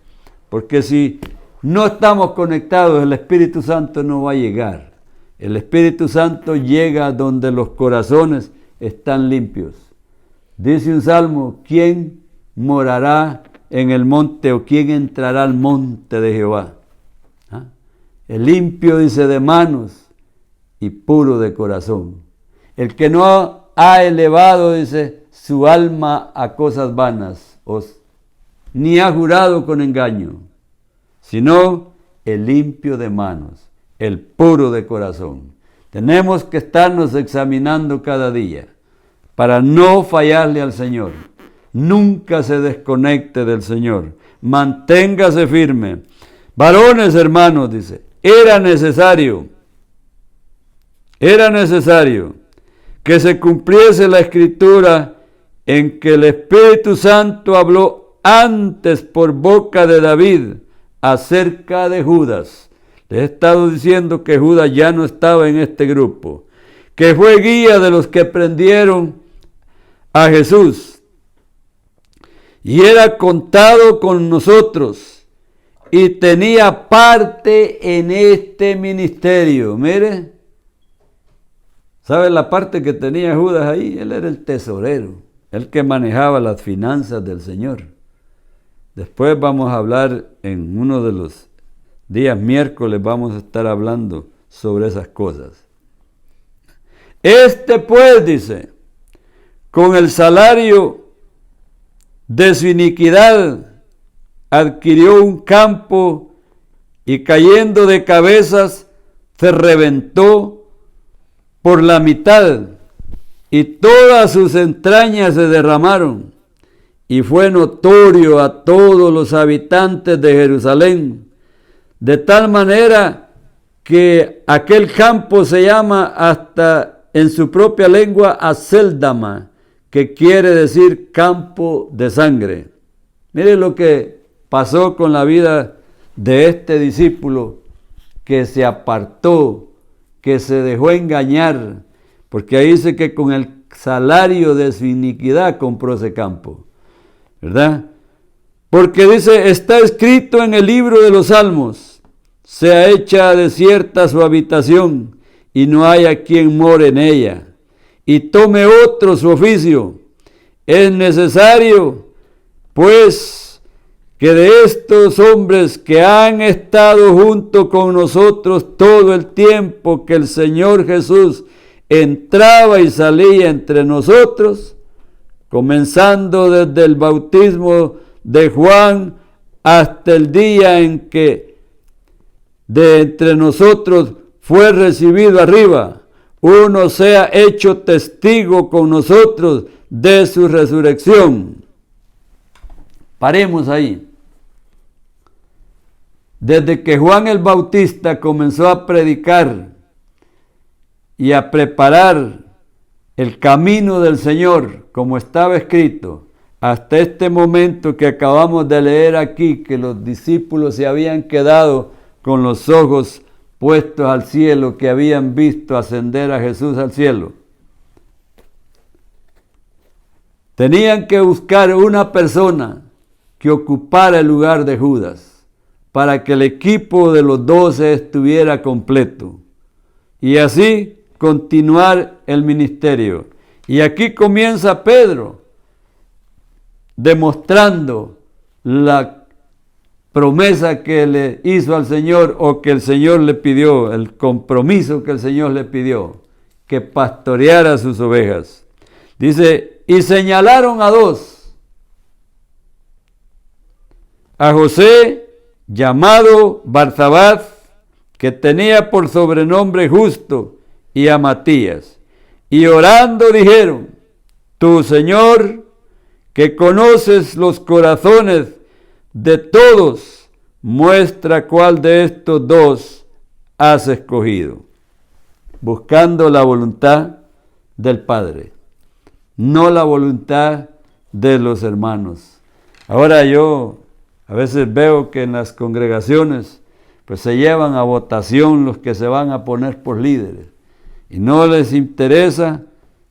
Speaker 2: porque si no estamos conectados, el Espíritu Santo no va a llegar. El Espíritu Santo llega donde los corazones están limpios. Dice un salmo, ¿quién morará en el monte o quién entrará al monte de Jehová? El limpio, dice, de manos y puro de corazón. El que no ha elevado, dice, su alma a cosas vanas, ni ha jurado con engaño, sino el limpio de manos, el puro de corazón. Tenemos que estarnos examinando cada día para no fallarle al Señor. Nunca se desconecte del Señor. Manténgase firme. Varones, hermanos, dice, era necesario que se cumpliese la Escritura en que el Espíritu Santo habló antes por boca de David acerca de Judas. Les he estado diciendo que Judas ya no estaba en este grupo, que fue guía de los que prendieron a Jesús y era contado con nosotros y tenía parte en este ministerio. Mire, ¿sabe la parte que tenía Judas ahí? Él era el tesorero, el que manejaba las finanzas del Señor. Después vamos a hablar en uno de los días miércoles, vamos a estar hablando sobre esas cosas. Este pues, dice, con el salario de su iniquidad adquirió un campo y cayendo de cabezas se reventó por la mitad y todas sus entrañas se derramaron y fue notorio a todos los habitantes de Jerusalén, de tal manera que aquel campo se llama hasta en su propia lengua Aceldama, que quiere decir campo de sangre. Mire lo que pasó con la vida de este discípulo que se apartó, que se dejó engañar, porque ahí dice que con el salario de su iniquidad compró ese campo, ¿verdad? Porque dice, está escrito en el libro de los Salmos, sea hecha desierta su habitación y no haya quien more en ella, y tome otro su oficio. Es necesario, pues, que de estos hombres que han estado junto con nosotros todo el tiempo que el Señor Jesús entraba y salía entre nosotros, comenzando desde el bautismo de Juan hasta el día en que de entre nosotros fue recibido arriba, uno sea hecho testigo con nosotros de su resurrección. Paremos ahí. Desde que Juan el Bautista comenzó a predicar y a preparar el camino del Señor, como estaba escrito, hasta este momento que acabamos de leer aquí, que los discípulos se habían quedado con los ojos puestos al cielo, que habían visto ascender a Jesús al cielo. Tenían que buscar una persona que ocupara el lugar de Judas, para que el equipo de los 12 estuviera completo, y así continuar el ministerio. Y aquí comienza Pedro, demostrando la promesa que le hizo al Señor, o que el Señor le pidió, el compromiso que el Señor le pidió, que pastoreara sus ovejas. Dice,
Speaker 3: y señalaron a dos, a José, llamado Barsabás, que tenía por sobrenombre Justo, y a Matías. Y orando dijeron: Tu Señor, que conoces los corazones de todos, muestra cuál de estos dos has escogido, buscando la voluntad del Padre, no la voluntad de los hermanos. Ahora yo a veces veo que en las congregaciones pues se llevan a votación los que se van a poner por líderes y no les interesa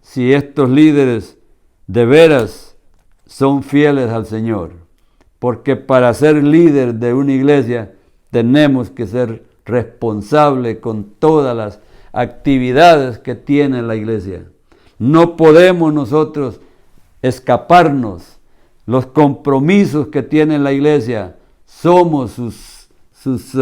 Speaker 3: si estos líderes de veras son fieles al Señor, porque para ser líder de una iglesia tenemos que ser responsables con todas las actividades que tiene la iglesia. No podemos nosotros escaparnos. Los compromisos que tiene la iglesia, somos sus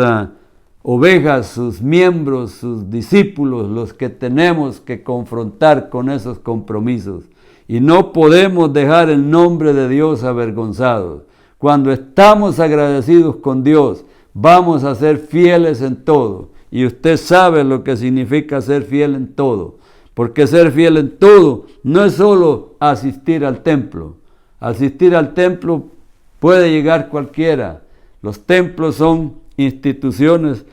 Speaker 3: ovejas, sus miembros, sus discípulos, los que tenemos que confrontar con esos compromisos. Y no podemos dejar el nombre de Dios avergonzado. Cuando estamos agradecidos con Dios, vamos a ser fieles en todo. Y usted sabe lo que significa ser fiel en todo. Porque ser fiel en todo no es solo asistir al templo. Asistir al templo puede llegar cualquiera. Los templos son instituciones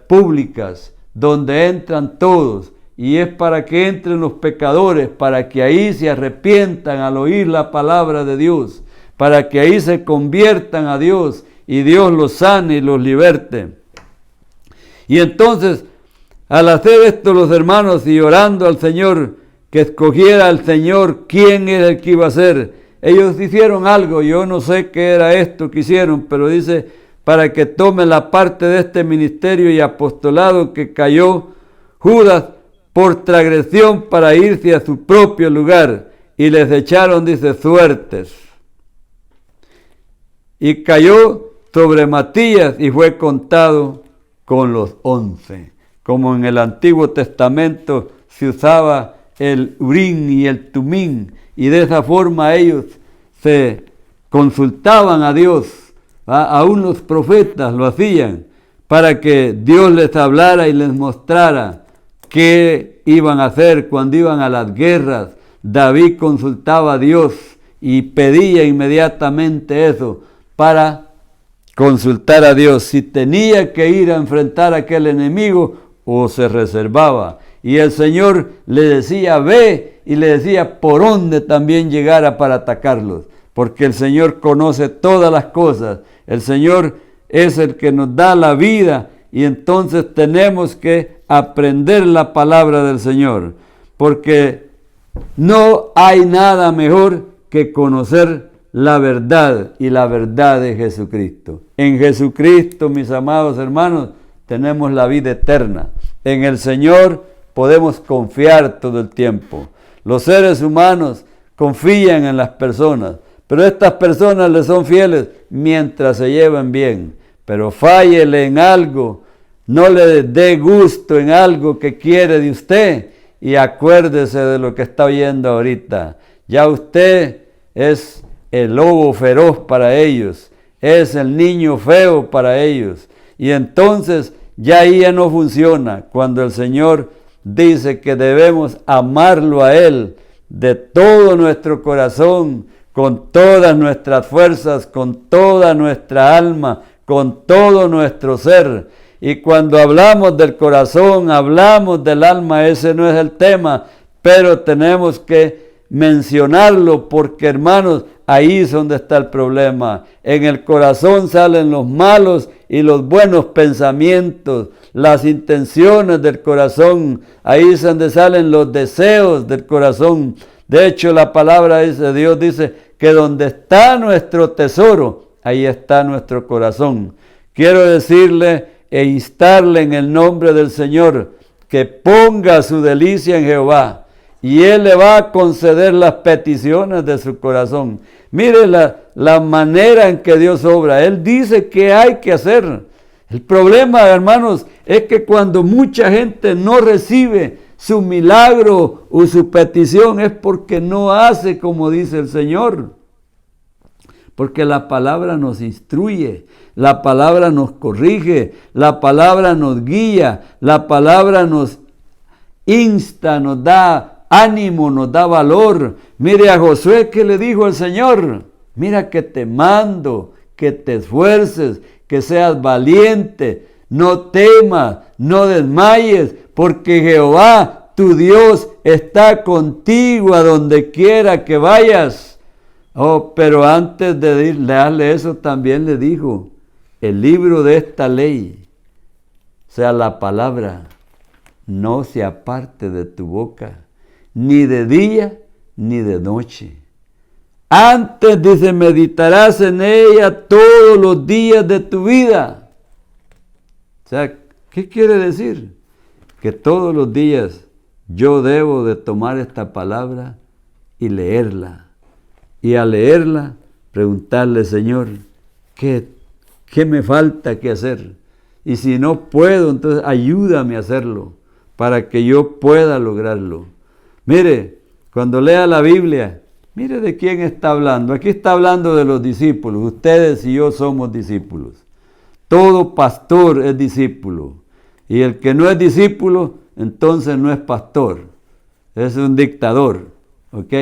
Speaker 3: públicas donde entran todos. Y es para que entren los pecadores, para que ahí se arrepientan al oír la palabra de Dios, para que ahí se conviertan a Dios y Dios los sane y los liberte. Y entonces, al hacer esto los hermanos y orando al Señor, que escogiera al Señor quién era el que iba a ser, ellos hicieron algo, yo no sé qué era esto que hicieron, pero dice, para que tome la parte de este ministerio y apostolado que cayó Judas por transgresión para irse a su propio lugar, y les echaron, dice, suertes. Y cayó sobre Matías y fue contado con los 11. Como en el Antiguo Testamento se usaba el Urim y el Tumim, y de esa forma ellos se consultaban a Dios, aún los profetas lo hacían, para que Dios les hablara y les mostrara qué iban a hacer cuando iban a las guerras. David consultaba a Dios y pedía inmediatamente eso para consultar a Dios si tenía que ir a enfrentar a aquel enemigo o se reservaba. Y el Señor le decía, ve, y le decía por dónde también llegara para atacarlos, porque el Señor conoce todas las cosas. El Señor es el que nos da la vida, y entonces tenemos que aprender la palabra del Señor, porque no hay nada mejor que conocer la verdad, y la verdad de Jesucristo. En Jesucristo, mis amados hermanos, tenemos la vida eterna. En el Señor podemos confiar todo el tiempo. Los seres humanos confían en las personas, pero estas personas le son fieles mientras se lleven bien. Pero fállele en algo, no le dé gusto en algo que quiere de usted, y acuérdese de lo que está oyendo ahorita. Ya usted es el lobo feroz para ellos, es el niño feo para ellos, y entonces ya ahí ya no funciona. Cuando el Señor dice que debemos amarlo a Él de todo nuestro corazón, con todas nuestras fuerzas, con toda nuestra alma, con todo nuestro ser. Y cuando hablamos del corazón, hablamos del alma, ese no es el tema, pero tenemos que mencionarlo porque, hermanos, ahí es donde está el problema. En el corazón salen los malos y los buenos pensamientos, las intenciones del corazón. Ahí es donde salen los deseos del corazón. De hecho, la palabra de Dios dice que donde está nuestro tesoro, ahí está nuestro corazón. Quiero decirle e instarle en el nombre del Señor que ponga su delicia en Jehová, y Él le va a conceder las peticiones de su corazón. Mire la manera en que Dios obra. Él dice que hay que hacer. El problema, hermanos, es que cuando mucha gente no recibe su milagro o su petición es porque no hace como dice el Señor. Porque la palabra nos instruye, la palabra nos corrige, la palabra nos guía, la palabra nos insta, nos da ánimo, nos da valor. Mire a Josué que le dijo el Señor, mira que te mando, que te esfuerces, que seas valiente, no temas, no desmayes, porque Jehová, tu Dios, está contigo a donde quiera que vayas. Oh, pero antes de darle eso también le dijo, el libro de esta ley, o sea, la palabra, no se aparte de tu boca, ni de día ni de noche. Antes, dice, meditarás en ella todos los días de tu vida. O sea, ¿qué quiere decir? Que todos los días yo debo de tomar esta palabra y leerla. Y al leerla, preguntarle, Señor, ¿qué me falta que hacer? Y si no puedo, entonces ayúdame a hacerlo, para que yo pueda lograrlo. Mire, cuando lea la Biblia, mire de quién está hablando. Aquí está hablando de los discípulos. Ustedes y yo somos discípulos. Todo pastor es discípulo. Y el que no es discípulo, entonces no es pastor. Es un dictador. ¿Ok?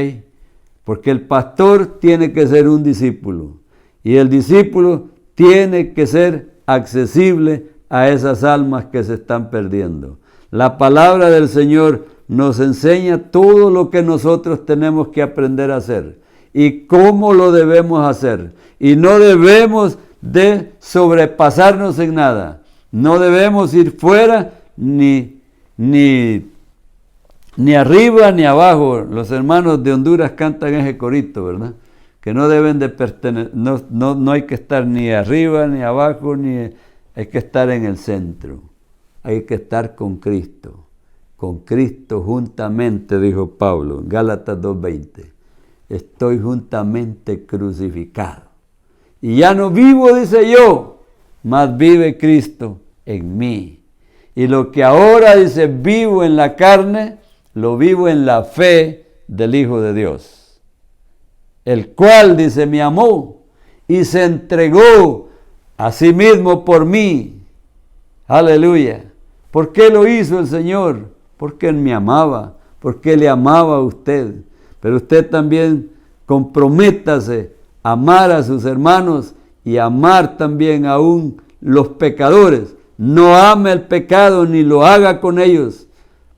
Speaker 3: Porque el pastor tiene que ser un discípulo. Y el discípulo tiene que ser accesible a esas almas que se están perdiendo. La palabra del Señor nos enseña todo lo que nosotros tenemos que aprender a hacer y cómo lo debemos hacer. Y no debemos de sobrepasarnos en nada. No debemos ir fuera ni arriba ni abajo. Los hermanos de Honduras cantan ese corito, ¿verdad? Que no deben de pertenecer, no hay que estar ni arriba ni abajo, ni hay que estar en el centro. Hay que estar con Cristo. Con Cristo juntamente, dijo Pablo en Gálatas 2:20. Estoy juntamente crucificado. Y ya no vivo, dice yo, mas vive Cristo en mí. Y lo que ahora, dice, vivo en la carne, lo vivo en la fe del Hijo de Dios. El cual, dice, me amó y se entregó a sí mismo por mí. Aleluya. ¿Por qué lo hizo el Señor? Porque Él me amaba, porque le amaba a usted. Pero usted también comprométase a amar a sus hermanos y amar también aún los pecadores. No ame el pecado ni lo haga con ellos.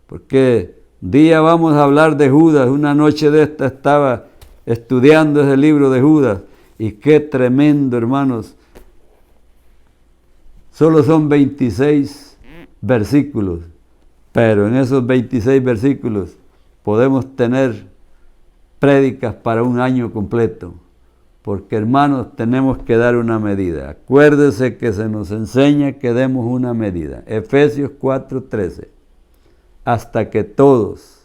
Speaker 3: Porque un día vamos a hablar de Judas. Una noche de esta estaba estudiando ese libro de Judas. Y qué tremendo, hermanos. Solo son 26 versículos. Pero en esos 26 versículos podemos tener prédicas para un año completo. Porque, hermanos, tenemos que dar una medida. Acuérdese que se nos enseña que demos una medida. Efesios 4:13. Hasta que todos,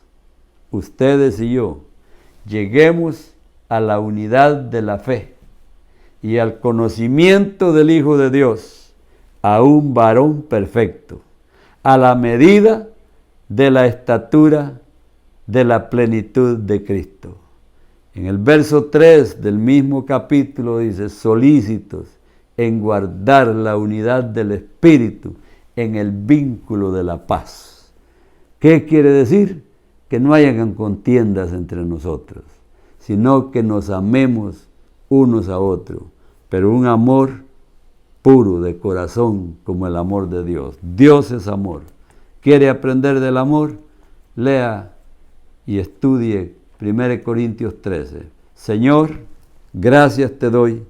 Speaker 3: ustedes y yo, lleguemos a la unidad de la fe y al conocimiento del Hijo de Dios, a un varón perfecto, a la medida de la estatura de la plenitud de Cristo. En el verso 3 del mismo capítulo dice, solícitos en guardar la unidad del Espíritu en el vínculo de la paz. ¿Qué quiere decir? Que no hayan contiendas entre nosotros, sino que nos amemos unos a otros, pero un amor puro de corazón como el amor de Dios. Dios es amor. ¿Quiere aprender del amor? Lea y estudie 1 Corintios 13. Señor, gracias te doy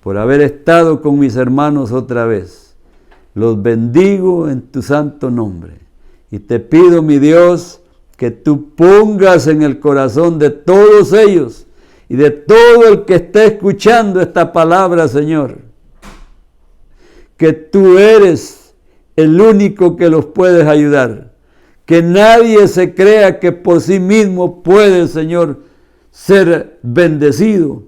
Speaker 3: por haber estado con mis hermanos otra vez. Los bendigo en tu santo nombre. Y te pido, mi Dios, que tú pongas en el corazón de todos ellos y de todo el que esté escuchando esta palabra, Señor, que tú eres el único que los puedes ayudar. Que nadie se crea que por sí mismo puede, Señor, ser bendecido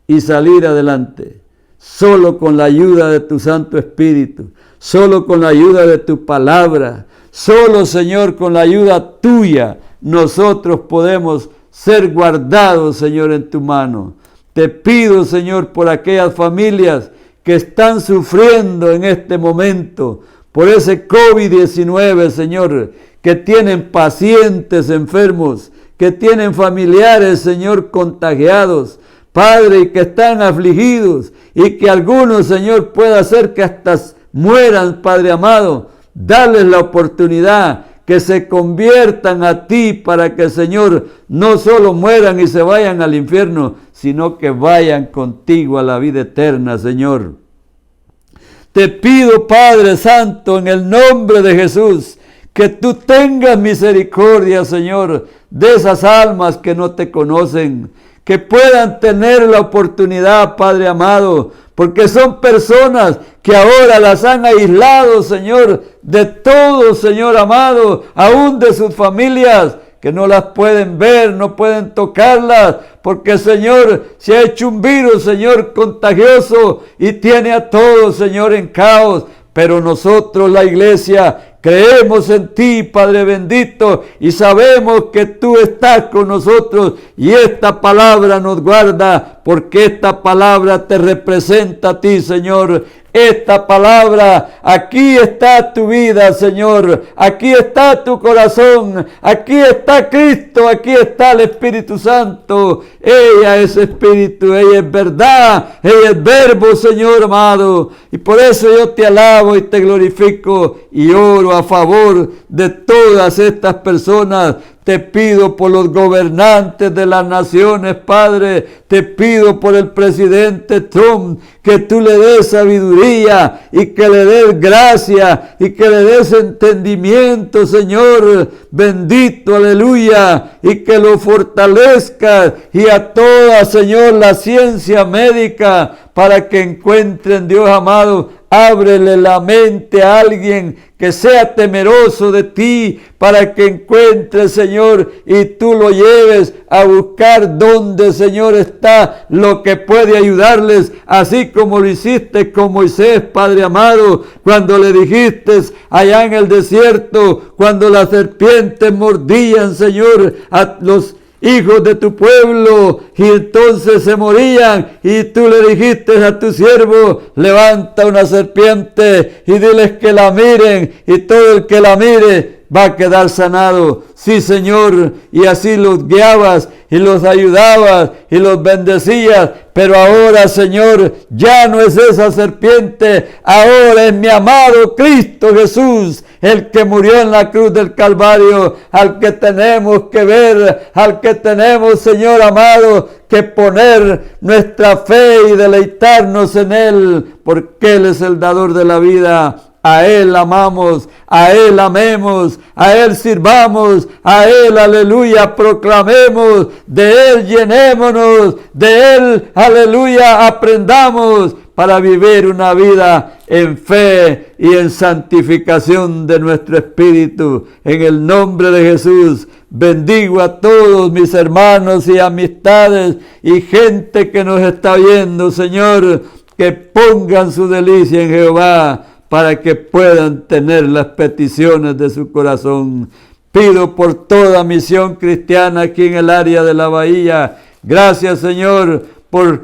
Speaker 3: y salir adelante. Solo con la ayuda de tu Santo Espíritu, solo con la ayuda de tu palabra, Solo, Señor, con la ayuda tuya, nosotros podemos ser guardados, Señor, en tu mano. Te pido, Señor, por aquellas familias que están sufriendo en este momento, por ese COVID-19, Señor, que tienen pacientes enfermos, que tienen familiares, Señor, contagiados, Padre, y que están afligidos, y que algunos, Señor, pueda ser que hasta mueran, Padre amado. Darles la oportunidad que se conviertan a ti para que, Señor, no solo mueran y se vayan al infierno, sino que vayan contigo a la vida eterna, Señor. Te pido, Padre Santo, en el nombre de Jesús, que tú tengas misericordia, Señor, de esas almas que no te conocen, que puedan tener la oportunidad, Padre amado, porque son personas que ahora las han aislado, Señor, de todo, Señor amado, aún de sus familias, que no las pueden ver, no pueden tocarlas, porque, Señor, se ha hecho un virus, Señor, contagioso y tiene a todos, Señor, en caos. Pero nosotros, la iglesia, creemos en ti, Padre bendito, y sabemos que tú estás con nosotros, y esta palabra nos guarda, porque esta palabra te representa a ti, Señor. Esta palabra, aquí está tu vida, Señor, aquí está tu corazón, aquí está Cristo, aquí está el Espíritu Santo. Ella es Espíritu, ella es verdad, ella es verbo, Señor amado. Y por eso yo te alabo y te glorifico y oro a favor de todas estas personas. Te pido por los gobernantes de las naciones, Padre. Te pido por el presidente Trump, que tú le des sabiduría y que le des gracia y que le des entendimiento, Señor. Bendito, aleluya. Y que lo fortalezca y a toda, Señor, la ciencia médica para que encuentren, Dios amado, ábrele la mente a alguien que sea temeroso de ti, para que encuentre, Señor, y tú lo lleves a buscar dónde, Señor, está lo que puede ayudarles, así como lo hiciste con Moisés, Padre amado, cuando le dijiste allá en el desierto, cuando las serpientes mordían, Señor, a los hijos de tu pueblo, y entonces se morían, y tú le dijiste a tu siervo, levanta una serpiente y diles que la miren, y todo el que la mire va a quedar sanado. Sí, Señor, y así los guiabas y los ayudabas y los bendecías, pero ahora, Señor, ya no es esa serpiente, ahora es mi amado Cristo Jesús, el que murió en la cruz del Calvario, al que tenemos que ver, al que tenemos, Señor amado, que poner nuestra fe y deleitarnos en Él, porque Él es el dador de la vida. A Él amamos, a Él amemos, a Él sirvamos, a Él, aleluya, proclamemos, de Él llenémonos, de Él, aleluya, aprendamos para vivir una vida en fe y en santificación de nuestro espíritu. En el nombre de Jesús, bendigo a todos mis hermanos y amistades y gente que nos está viendo, Señor, que pongan su delicia en Jehová, para que puedan tener las peticiones de su corazón. Pido por toda misión cristiana aquí en el área de la Bahía. Gracias, Señor, por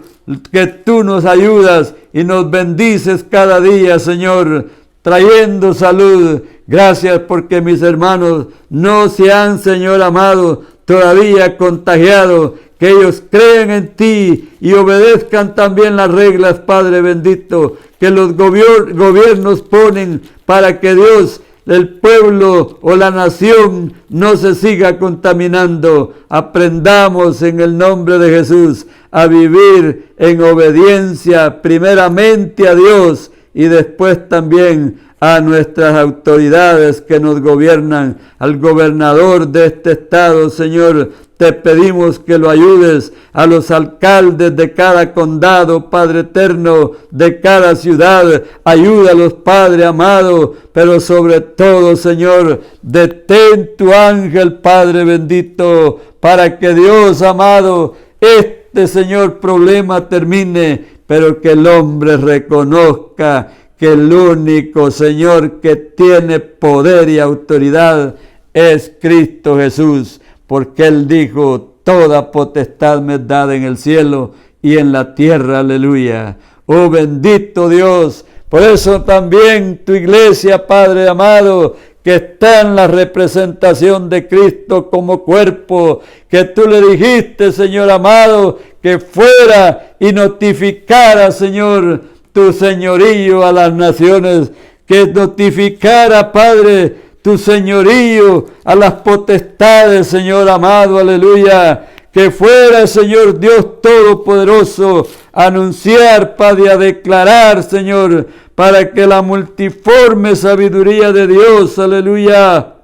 Speaker 3: que tú nos ayudas y nos bendices cada día, Señor, trayendo salud. Gracias porque mis hermanos no se han, Señor amado, todavía contagiado. Que ellos creen en ti y obedezcan también las reglas, Padre bendito, que los gobiernos ponen para que Dios, el pueblo o la nación no se siga contaminando. Aprendamos en el nombre de Jesús a vivir en obediencia primeramente a Dios y después también a nuestras autoridades que nos gobiernan, al gobernador de este estado, Señor. Te pedimos que lo ayudes, a los alcaldes de cada condado, Padre eterno, de cada ciudad. Ayúdalos, Padre amado, pero sobre todo, Señor, detén tu ángel, Padre bendito, para que Dios amado, este, Señor, problema termine, pero que el hombre reconozca que el único Señor que tiene poder y autoridad es Cristo Jesús, porque Él dijo, toda potestad me es dada en el cielo y en la tierra, aleluya. Oh bendito Dios, por eso también tu iglesia, Padre amado, que está en la representación de Cristo como cuerpo, que tú le dijiste, Señor amado, que fuera y notificara, Señor, tu señorío a las naciones, que notificara, Padre, tu señorío a las potestades, Señor amado, aleluya, que fuera, Señor Dios Todopoderoso, a anunciar, Padre, a declarar, Señor, para que la multiforme sabiduría de Dios, aleluya,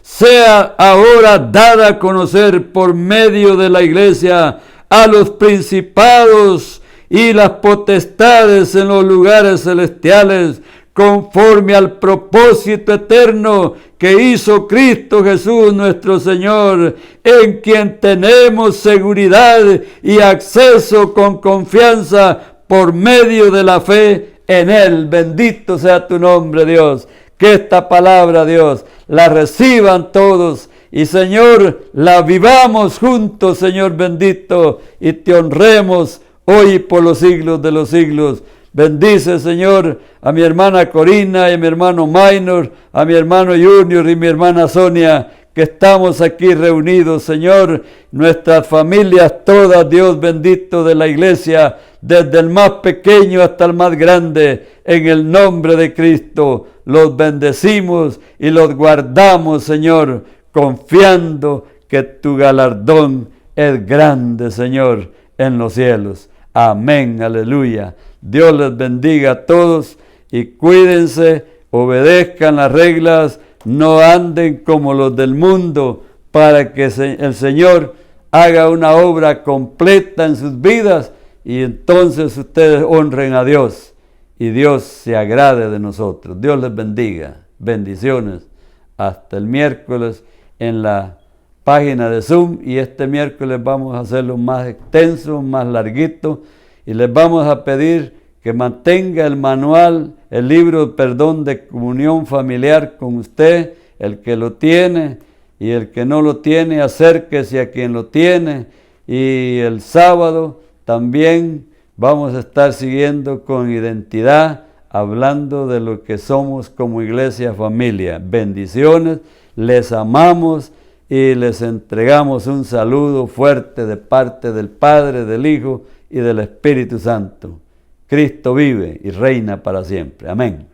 Speaker 3: sea ahora dada a conocer por medio de la iglesia a los principados y las potestades en los lugares celestiales, conforme al propósito eterno que hizo Cristo Jesús nuestro Señor, en quien tenemos seguridad y acceso con confianza por medio de la fe en Él. Bendito sea tu nombre, Dios. Que esta palabra, Dios, la reciban todos y, Señor, la vivamos juntos, Señor bendito, y te honremos hoy y por los siglos de los siglos. Bendice, Señor, a mi hermana Corina y a mi hermano Minor, a mi hermano Junior y mi hermana Sonia, que estamos aquí reunidos, Señor, nuestras familias todas, Dios bendito de la iglesia, desde el más pequeño hasta el más grande, en el nombre de Cristo, los bendecimos y los guardamos, Señor, confiando que tu galardón es grande, Señor, en los cielos. Amén, aleluya. Dios les bendiga a todos y cuídense, obedezcan las reglas, no anden como los del mundo, para que el Señor haga una obra completa en sus vidas y entonces ustedes honren a Dios y Dios se agrade de nosotros. Dios les bendiga. Bendiciones. Hasta el miércoles en la página de Zoom, y este miércoles vamos a hacerlo más extenso, más larguito, y les vamos a pedir que mantenga el manual, el libro, perdón, de comunión familiar con usted, el que lo tiene, y el que no lo tiene, acérquese a quien lo tiene. Y el sábado también vamos a estar siguiendo con identidad, hablando de lo que somos como iglesia familia. Bendiciones, les amamos y les entregamos un saludo fuerte de parte del Padre, del Hijo y del Espíritu Santo. Cristo vive y reina para siempre. Amén.